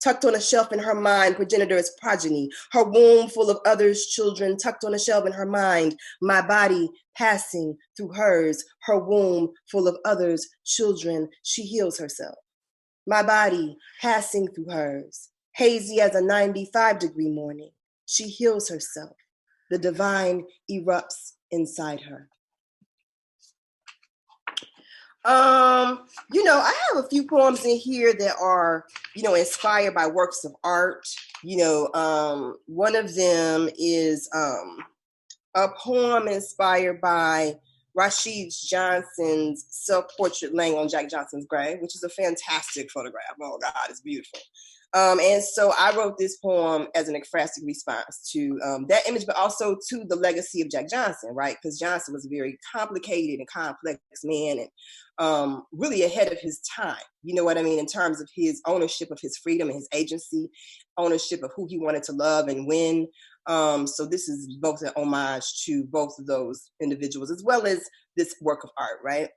Tucked on a shelf in her mind, progenitor is progeny. Her womb full of others' children, tucked on a shelf in her mind. My body passing through hers, her womb full of others' children. She heals herself. My body passing through hers, hazy as a 95-degree morning. She heals herself. The divine erupts inside her. I have a few poems in here that are, inspired by works of art. One of them is a poem inspired by Rashid Johnson's self-portrait laying on Jack Johnson's grave, which is a fantastic photograph. Oh God, it's beautiful. And so I wrote this poem as an ekphrastic response to that image, but also to the legacy of Jack Johnson, right? Because Johnson was a very complicated and complex man and really ahead of his time, you know what I mean, in terms of his ownership of his freedom and his agency, ownership of who he wanted to love and when. So this is both an homage to both of those individuals, as well as this work of art, right?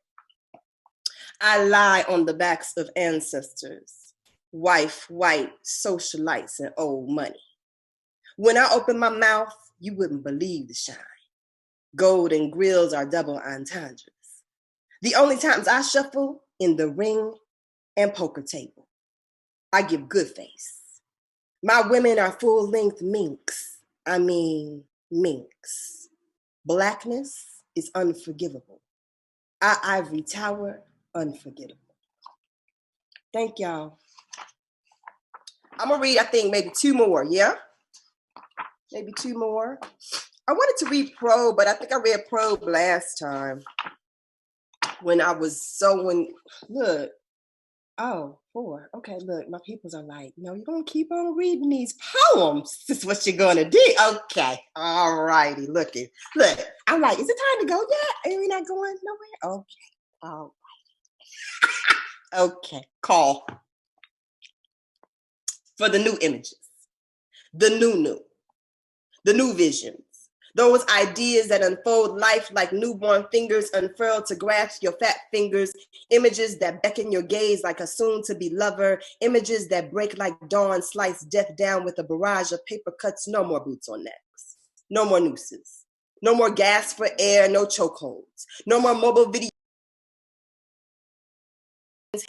I lie on the backs of ancestors. Wife, white, socialites, and old money. When I open my mouth, you wouldn't believe the shine. Gold and grills are double entendres. The only times I shuffle in the ring and poker table. I give good face. My women are full-length minks. I mean minks. Blackness is unforgivable. Our ivory tower, unforgettable. Thank y'all. I'm gonna read, I think, maybe two more, yeah? Maybe two more. I wanted to read Probe, but I think I read Probe last time when I was sewing. Look, oh, 4. Okay, look, my peoples are like, no, you're gonna keep on reading these poems. This is what you're gonna do. Okay, all righty, look. I'm like, is it time to go yet? Are we not going nowhere? Okay, all right. Okay, call. For the new images, the new visions, those ideas that unfold life like newborn fingers unfurled to grasp your fat fingers, images that beckon your gaze like a soon-to-be lover, images that break like dawn, slice death down with a barrage of paper cuts. No more boots on necks, no more nooses, no more gas for air, no chokeholds, no more mobile video.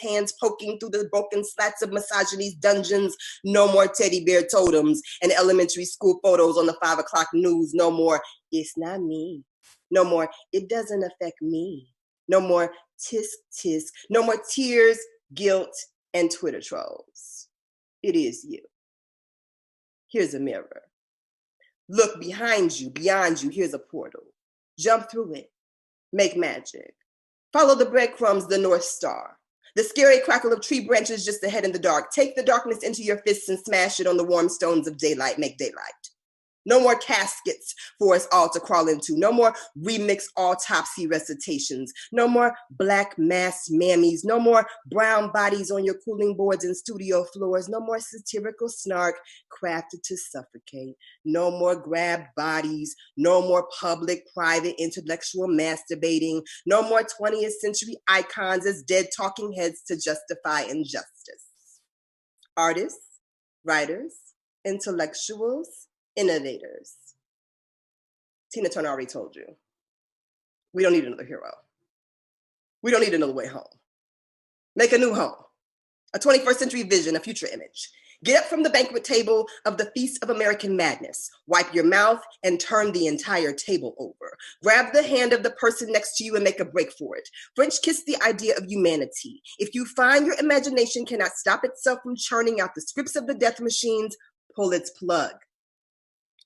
Hands poking through the broken slats of misogyny's dungeons. No more teddy bear totems and elementary school photos on the 5 o'clock news. No more, it's not me. No more, it doesn't affect me. No more tisk tisk. No more tears, guilt, and Twitter trolls. It is you. Here's a mirror. Look behind you, beyond you, here's a portal. Jump through it. Make magic. Follow the breadcrumbs, the North Star. The scary crackle of tree branches just ahead in the dark. Take the darkness into your fists and smash it on the warm stones of daylight. Make daylight. No more caskets for us all to crawl into. No more remix autopsy recitations. No more black masked mammies. No more brown bodies on your cooling boards and studio floors. No more satirical snark crafted to suffocate. No more grabbed bodies. No more public, private, intellectual masturbating. No more 20th century icons as dead talking heads to justify injustice. Artists, writers, intellectuals, innovators. Tina Turner already told you. We don't need another hero. We don't need another way home. Make a new home. A 21st century vision, a future image. Get up from the banquet table of the Feast of American Madness. Wipe your mouth and turn the entire table over. Grab the hand of the person next to you and make a break for it. French kiss the idea of humanity. If you find your imagination cannot stop itself from churning out the scripts of the death machines, pull its plug.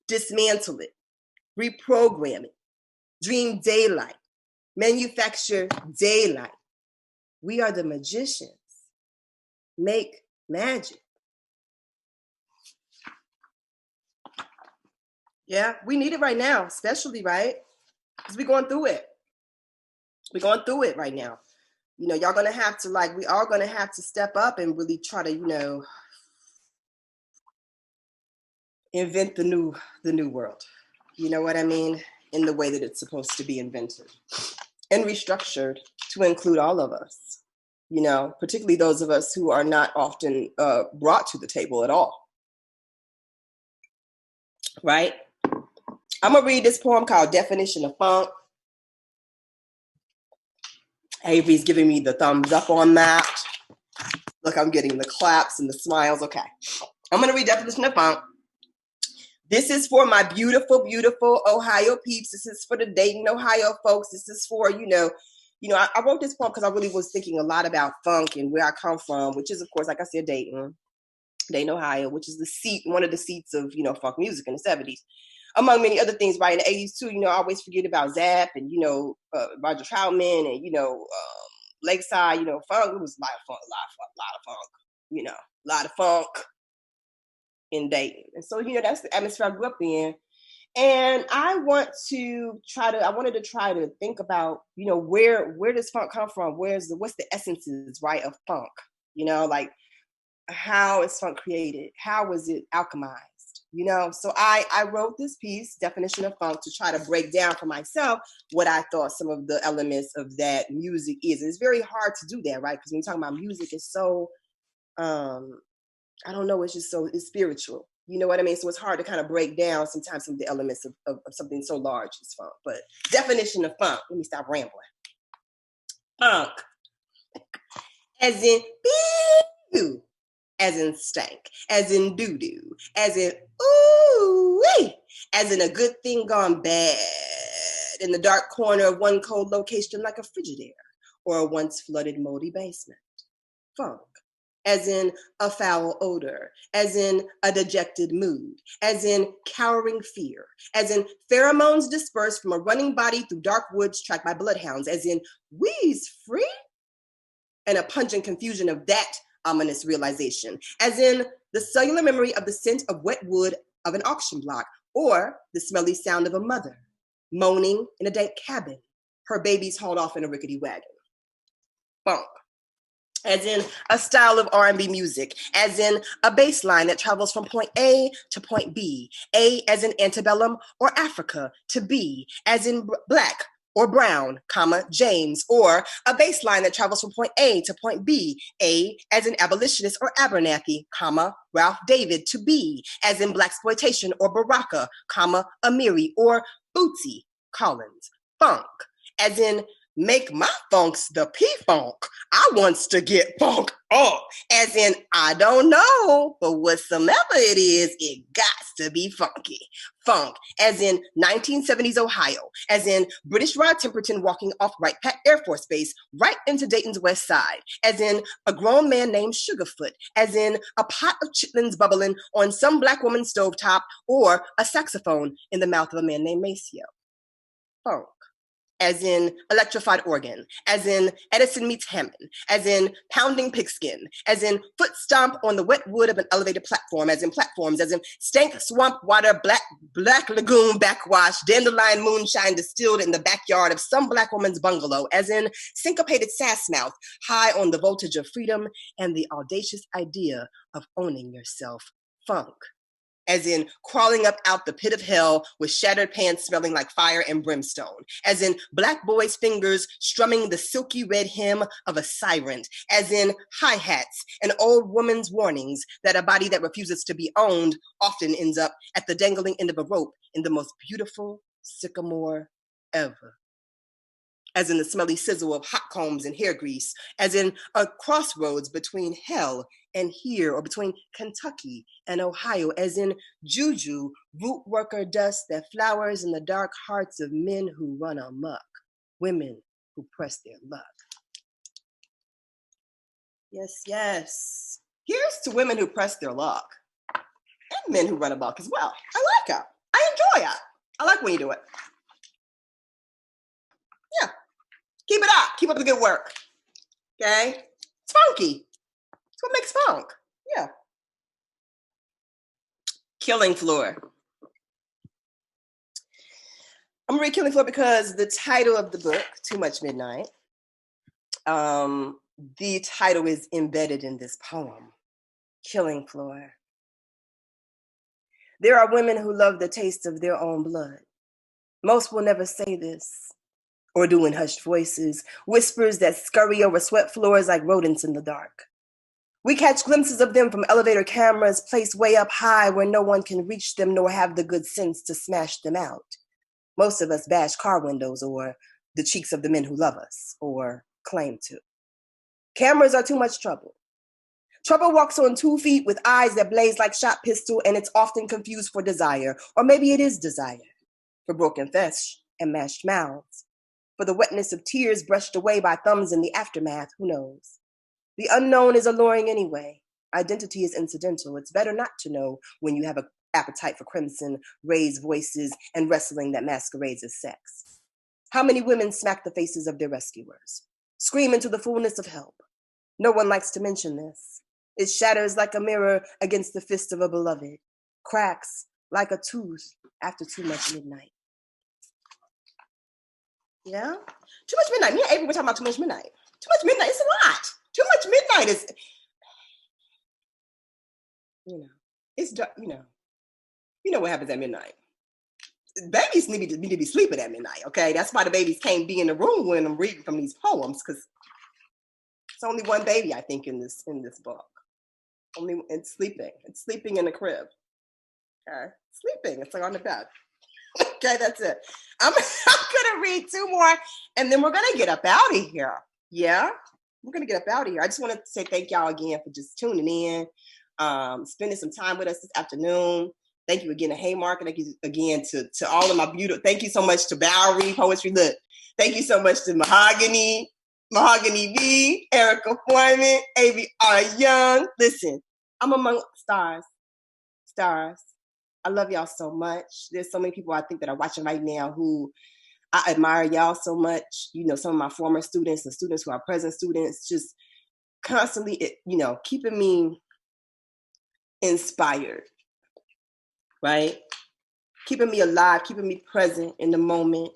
Dismantle it. reprogramming, dream daylight, manufacture daylight. We are the magicians. Make magic. Yeah, we need it right now, especially, right? Because we're going through it. We're going through it right now. You know, y'all gonna have to, like, we are gonna have to step up and really try to, you know, invent the new world. You know what I mean? In the way that it's supposed to be invented and restructured to include all of us. You know, particularly those of us who are not often brought to the table at all. Right? I'm gonna read this poem called Definition of Funk. Avery's giving me the thumbs up on that. Look, I'm getting the claps and the smiles. Okay. I'm gonna read Definition of Funk. This is for my beautiful, beautiful Ohio peeps. This is for the Dayton, Ohio folks. This is for, I wrote this poem because I really was thinking a lot about funk and where I come from, which is, of course, like I said, Dayton, Ohio, which is one of the seats of, funk music in the 70s. Among many other things, right, in the 80s too, I always forget about Zapp and, Roger Troutman and, Lakeside, funk. It was a lot of funk in Dayton. And so, that's the atmosphere I grew up in. And I wanted to try to think about, where does funk come from? What's the essences, right, of funk? Like, how is funk created? How was it alchemized? So I wrote this piece, Definition of Funk, to try to break down for myself what I thought some of the elements of that music is. And it's very hard to do that, right? Because when you're talking about music, it's so, I don't know, it's spiritual. You know what I mean? So it's hard to kind of break down sometimes some of the elements of something so large as funk. But definition of funk, let me stop rambling. Funk, as in boo, as in stank, as in doo-doo, as in ooh-wee, as in a good thing gone bad, in the dark corner of one cold location like a Frigidaire or a once flooded moldy basement. Funk, as in a foul odor, as in a dejected mood, as in cowering fear, as in pheromones dispersed from a running body through dark woods tracked by bloodhounds, as in wheeze free, and a pungent confusion of that ominous realization, as in the cellular memory of the scent of wet wood of an auction block, or the smelly sound of a mother moaning in a dank cabin, her babies hauled off in a rickety wagon. Funk, as in a style of R&B music, as in a bass line that travels from point A to point B, A as in antebellum or Africa to B, as in black or brown, James, or a bass line that travels from point A to point B, A as in abolitionist or Abernathy, Ralph David to B, as in blaxploitation or Baraka, Amiri, or Bootsy Collins. Funk, as in make my funks the P-funk. I wants to get funk up. As in, I don't know, but whatsoever it is, it got to be funky. Funk, as in 1970s Ohio, as in British Rod Temperton walking off Wright Pat Air Force Base right into Dayton's West Side, as in a grown man named Sugarfoot, as in a pot of chitlins bubbling on some black woman's stovetop, or a saxophone in the mouth of a man named Maceo. Funk, as in electrified organ, as in Edison meets Hammond, as in pounding pigskin, as in foot stomp on the wet wood of an elevated platform, as in platforms, as in stank swamp water, black lagoon backwash, dandelion moonshine distilled in the backyard of some black woman's bungalow, as in syncopated sass mouth, high on the voltage of freedom and the audacious idea of owning yourself. Funk, as in crawling up out the pit of hell with shattered pants smelling like fire and brimstone, as in black boys' fingers strumming the silky red hem of a siren, as in hi-hats and old woman's warnings that a body that refuses to be owned often ends up at the dangling end of a rope in the most beautiful sycamore ever. As in the smelly sizzle of hot combs and hair grease, as in a crossroads between hell and here, or between Kentucky and Ohio, as in juju, root worker dust that flowers in the dark hearts of men who run amok, women who press their luck. Yes, yes. Here's to women who press their luck, and men who run amok as well. I like her. I enjoy her. I like when you do it. Yeah. Keep it up. Keep up the good work. Okay? It's funky. It's what makes funk. Yeah. Killing Floor. I'm gonna read Killing Floor because the title of the book, Too Much Midnight, the title is embedded in this poem, Killing Floor. There are women who love the taste of their own blood. Most will never say this, or do in hushed voices, whispers that scurry over swept floors like rodents in the dark. We catch glimpses of them from elevator cameras placed way up high where no one can reach them nor have the good sense to smash them out. Most of us bash car windows or the cheeks of the men who love us, or claim to. Cameras are too much trouble. Trouble walks on 2 feet with eyes that blaze like shot pistol, and it's often confused for desire, or maybe it is desire, for broken flesh and mashed mouths, for the wetness of tears brushed away by thumbs in the aftermath, who knows? The unknown is alluring anyway. Identity is incidental. It's better not to know when you have an appetite for crimson, raised voices, and wrestling that masquerades as sex. How many women smack the faces of their rescuers, scream into the fullness of help? No one likes to mention this. It shatters like a mirror against the fist of a beloved, cracks like a tooth after too much midnight. Yeah? Too much midnight. Me and Avery were talking about too much midnight. Too much midnight, it's a lot. Too much midnight is, it's dark, you know what happens at midnight. Babies need to be sleeping at midnight, okay? That's why the babies can't be in the room when I'm reading from these poems, because it's only one baby, I think, in this book. Only it's sleeping in the crib. Okay, sleeping. It's like on the bed. Okay, that's it. I'm gonna read 2 more, and then we're gonna get up out of here. Yeah, we're gonna get up out of here. I just want to say thank y'all again for just tuning in, spending some time with us this afternoon. Thank you again to Haymarket. Thank you again to all of my beautiful. Thank you so much to Bowery Poetry. Look, thank you so much to Mahogany B, Aricka Foreman, Avery R. Young. Listen, I'm among stars. I love y'all so much. There's so many people I think that are watching right now who I admire y'all so much. Some of my former students and students who are present students, just constantly, keeping me inspired, right? Keeping me alive, keeping me present in the moment.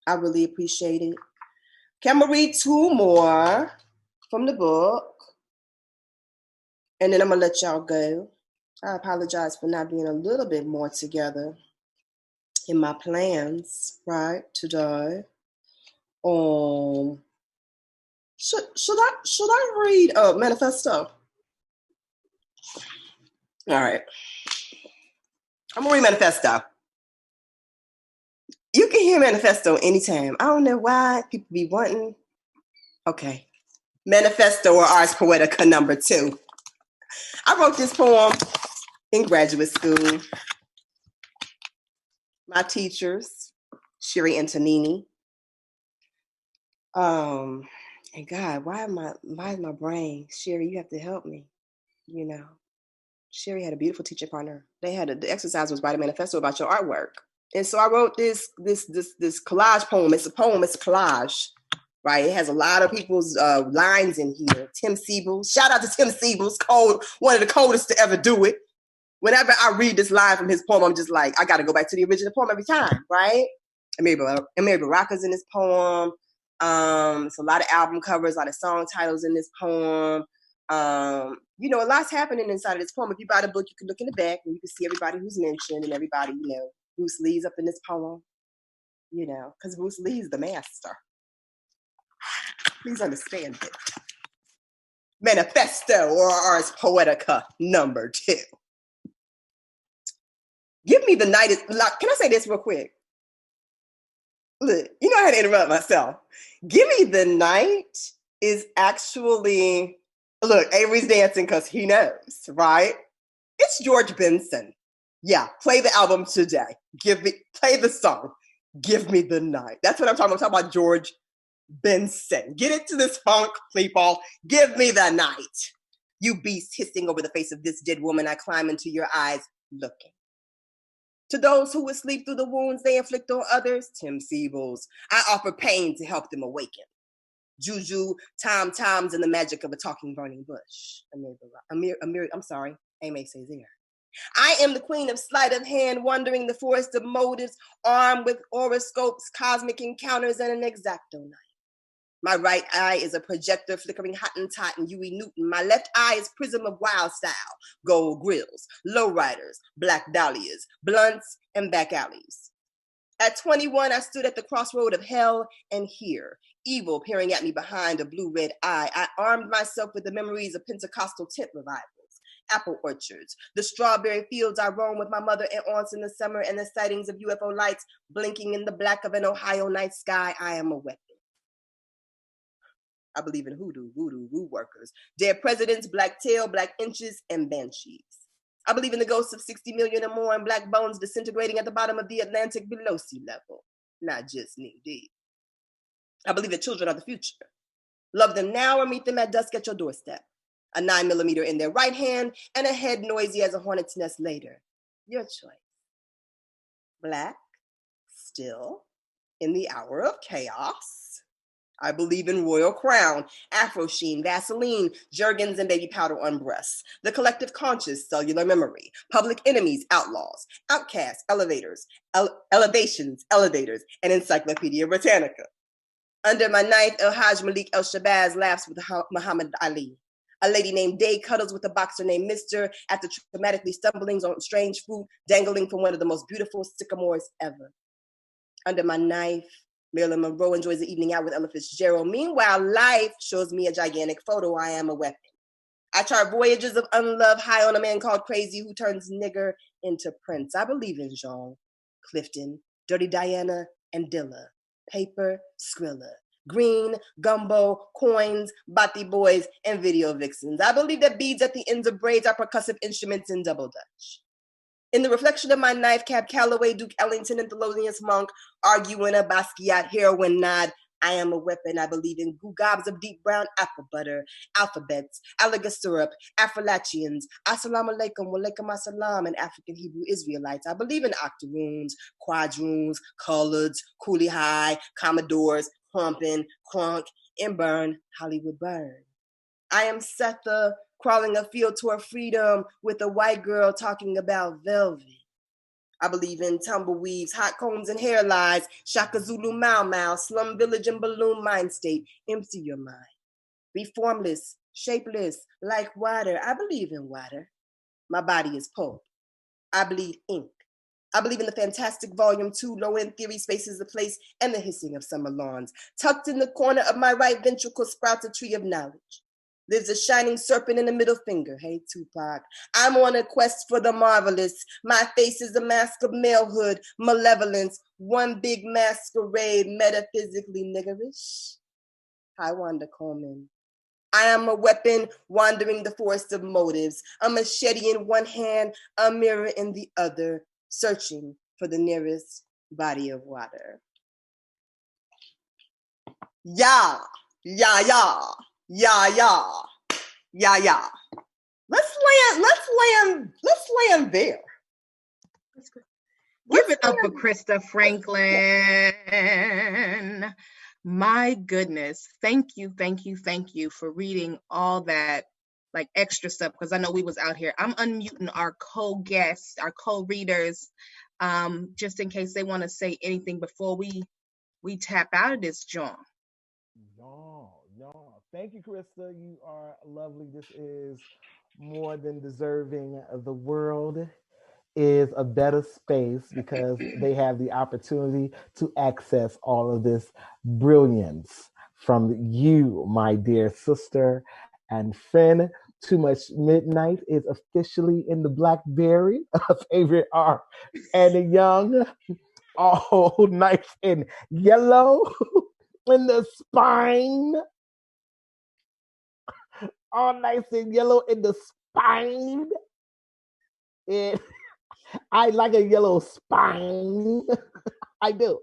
I really appreciate it. Can I read 2 more from the book? And then I'm going to let y'all go. I apologize for not being a little bit more together in my plans, right, today. Should I read Manifesto? All right. I'm going to read Manifesto. You can hear Manifesto anytime. I don't know why people be wanting. Okay. Manifesto or Ars Poetica number 2. I wrote this poem in graduate school. My teachers, Sherry and Tanini. And God, why is my brain? Sherry, you have to help me. Sherry had a beautiful teaching partner. The exercise was write a manifesto about your artwork. And so I wrote this collage poem. It's a poem, it's a collage, right? It has a lot of people's lines in here. Tim Siebels, shout out to Tim Siebels, one of the coldest to ever do it. Whenever I read this line from his poem, I'm just like, I got to go back to the original poem every time, right? Amiri Baraka's in this poem. It's a lot of album covers, a lot of song titles in this poem. A lot's happening inside of this poem. If you buy the book, you can look in the back and you can see everybody who's mentioned and everybody, Bruce Lee's up in this poem, because Bruce Lee's the master. Please understand it. Manifesto or Ars Poetica number 2. Give me the night. Can I say this real quick? Look, I had to interrupt myself. Give me the night is actually, look, Avery's dancing because he knows, right? It's George Benson. Yeah, play the album today. Play the song. Give me the night. That's what I'm talking about. I'm talking about George Benson. Get into this funk, people. Give me the night. You beast hissing over the face of this dead woman, I climb into your eyes looking. To those who would sleep through the wounds they inflict on others, Tim Siebels, I offer pain to help them awaken. Juju, tom-toms, and the magic of a talking burning bush. Aimee Césaire. I am the queen of sleight of hand, wandering the forest of motives, armed with horoscopes, cosmic encounters, and an X-Acto knife. My right eye is a projector flickering Hottentot and Huey Newton. My left eye is prism of wild style, gold grills, lowriders, black dahlias, blunts, and back alleys. At 21, I stood at the crossroad of hell and here, evil peering at me behind a blue-red eye. I armed myself with the memories of Pentecostal tent revivals, apple orchards, the strawberry fields I roamed with my mother and aunts in the summer, and the sightings of UFO lights blinking in the black of an Ohio night sky. I am a weapon. I believe in hoodoo, voodoo, woo workers, dead presidents, black tail, black inches, and banshees. I believe in the ghosts of 60 million or more and black bones disintegrating at the bottom of the Atlantic below sea level, not just knee deep. I believe that children are the future. Love them now or meet them at dusk at your doorstep. A 9mm in their right hand and a head noisy as a hornet's nest later. Your choice. Black, still, in the hour of chaos. I believe in royal crown, afro sheen, Vaseline, Jergens, and baby powder on breasts. The collective conscious, cellular memory. Public enemies, outlaws. Outcasts, elevators. Elevations, elevators. And Encyclopedia Britannica. Under my knife, El Hajj Malik El Shabazz laughs with Muhammad Ali. A lady named Day cuddles with a boxer named Mr. after traumatically stumbling on strange fruit dangling from one of the most beautiful sycamores ever. Under my knife, Marilyn Monroe enjoys the evening out with Ella Fitzgerald. Meanwhile, life shows me a gigantic photo. I am a weapon. I chart voyages of unlove high on a man called Crazy who turns nigger into prince. I believe in Jean, Clifton, Dirty Diana, and Dilla. Paper, Skrilla. Green, gumbo, coins, bati boys, and video vixens. I believe that beads at the ends of braids are percussive instruments in double dutch. In the reflection of my knife, Cab Calloway, Duke Ellington, and Thelonious Monk arguing a Basquiat heroin nod. I am a weapon. I believe in gobs of deep brown apple butter, alphabets, Alaga syrup, Afralachians, assalamu alaikum, walaikum assalam, and African Hebrew Israelites. I believe in octoroons, quadroons, coloreds, coolie high, commodores, crumpin, crunk, and burn, Hollywood burn. I am Setha, crawling a field toward freedom with a white girl talking about velvet. I believe in tumbleweaves, hot combs, and hair lies, Shaka Zulu Mau Mau, slum village and balloon mind state. Empty your mind. Be formless, shapeless, like water. I believe in water. My body is pulp. I bleed ink. I believe in the fantastic volume 2, low-end theory, spaces the place, and the hissing of summer lawns. Tucked in the corner of my right ventricle sprouts a tree of knowledge. Lives a shining serpent in the middle finger. Hey, Tupac. I'm on a quest for the marvelous. My face is a mask of malehood, malevolence, one big masquerade, metaphysically niggerish. Hi, Wanda Coleman. I am a weapon wandering the forest of motives, a machete in one hand, a mirror in the other, searching for the nearest body of water. Yeah, yeah, yeah. Yeah, yeah, yeah, yeah. Let's land there. Give it up for Krista Franklin. My goodness. Thank you for reading all that like extra stuff, because I know we was out here. I'm unmuting our co-guests, our co-readers, just in case they want to say anything before we tap out of this joint. No. Thank you, Krista. You are lovely. This is more than deserving. The world is a better space because they have the opportunity to access all of this brilliance from you, my dear sister and friend. Too Much Midnight is officially in the BlackBerry of favorite art and young. All nice in yellow in the spine. All nice and yellow in the spine. I like a yellow spine. I do.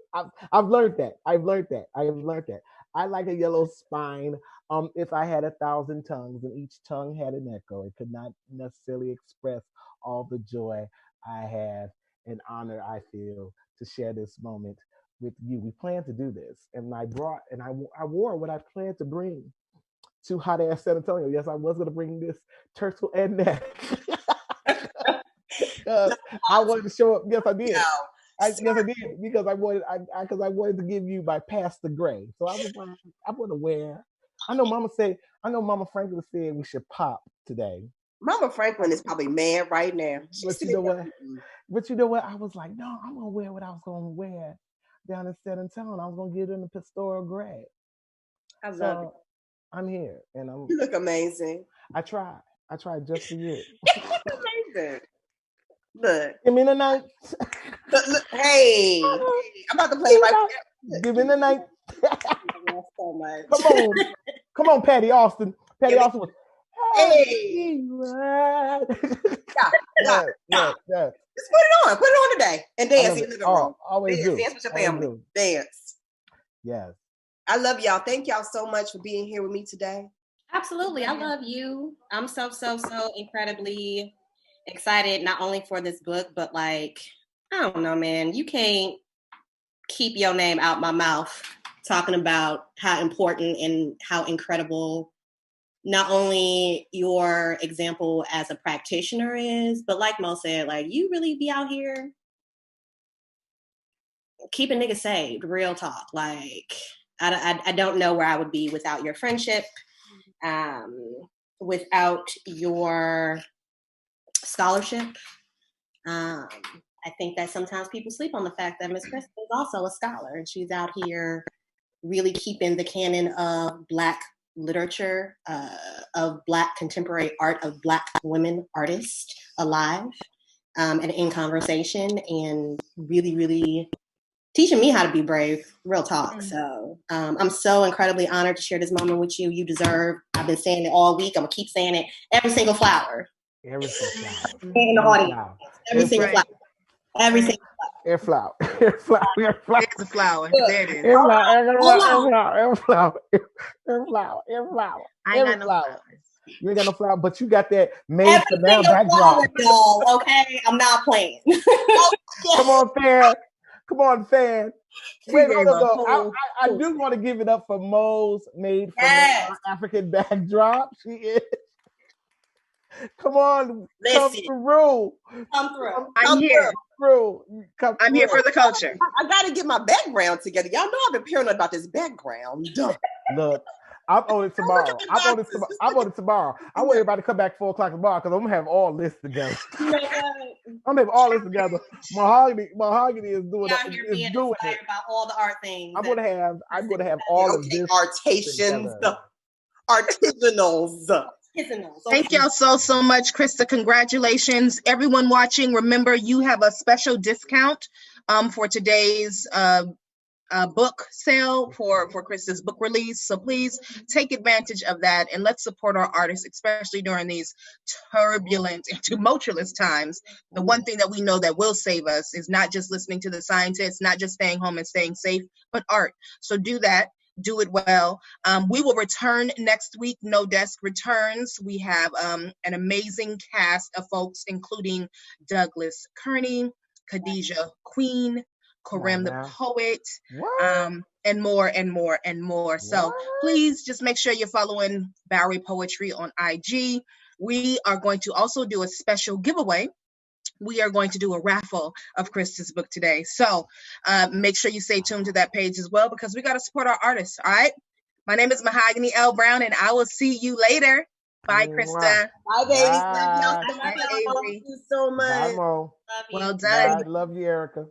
I've learned that. I have learned that. I like a yellow spine. If I had 1,000 tongues and each tongue had an echo, it could not necessarily express all the joy I have an honor, I feel, to share this moment with you. We plan to do this, and I wore what I planned to bring to Hot Ass San Antonio. Yes, I was going to bring this turtle and neck. I wanted to show up. Yes, I did. Yes, I did, because I wanted to give you my Pastor Gray. So I was like, I want to wear. I know Mama Franklin said we should pop today. Mama Franklin is probably mad right now. But you know what? But you know what? I was like, no, I'm gonna wear what I was gonna wear down in San Antonio. I was gonna get in the pastoral gray. I love it. I'm here, and You look amazing. I tried just for you. Amazing. Look. Give me the night. Look, hey, I'm about to play my. Give me the night. So much. Come on, Patty Austin. Patty Austin was. Hey. Yeah. Just put it on today, and dance in the living room. Always do. Dance with your family. Dance. Yes. I love y'all. Thank y'all so much for being here with me today. Absolutely. I love you. I'm so incredibly excited, not only for this book, but like, I don't know, man. You can't keep your name out my mouth talking about how important and how incredible not only your example as a practitioner is, but like Mo said, like, you really be out here keeping niggas saved, real talk. Like, I don't know where I would be without your friendship, without your scholarship. I think that sometimes people sleep on the fact that Miss Krista is also a scholar, and she's out here really keeping the canon of Black literature, of Black contemporary art, of Black women artists alive, and in conversation, and really, really teaching me how to be brave, real talk. So I'm so incredibly honored to share this moment with you. You deserve, I've been saying it all week, I'm gonna keep saying it, every single flower. Every single flower. In the audience. Every single flower. Every single flower. Air flower. Air flower. Air flower. There's a flower. There it is. Air flower. I ain't got no flowers. You ain't got no flower, but you got that made for now backdrop. Y'all, okay? I'm not playing. Come on, fan. Wait, no. I do want to give it up for Mo's made for now African backdrop. She is. Come on, come through. I'm here. I'm here for the culture. I got to get my background together. Y'all know I've been paranoid about this background. Look, I'm on it tomorrow. I'm on it tomorrow. I want everybody to come back 4:00 tomorrow because I'm gonna have all this together. I'm gonna have all this together. Mahogany is doing it. About all the art things. I'm gonna have all of this. Artations, artisanals. Thank y'all so much, Krista. Congratulations. Everyone watching, remember you have a special discount for today's book sale for Krista's book release. So please take advantage of that and let's support our artists, especially during these turbulent and tumultuous times. The one thing that we know that will save us is not just listening to the scientists, not just staying home and staying safe, but art. So do that. Do it well. We will return next week. No Desk returns. We have an amazing cast of folks, including Douglas Kearney, Khadijah Queen, Karim the Poet, and more. So please just make sure you're following Bowery Poetry on IG. We are going to also do a special giveaway. We are going to do a raffle of Krista's book today. So make sure you stay tuned to that page as well because we got to support our artists. All right. My name is Mahogany L. Browne, and I will see you later. Bye, Krista. Bye, baby. Love you so much. Bye, Mo. Well done. Love you, Aricka.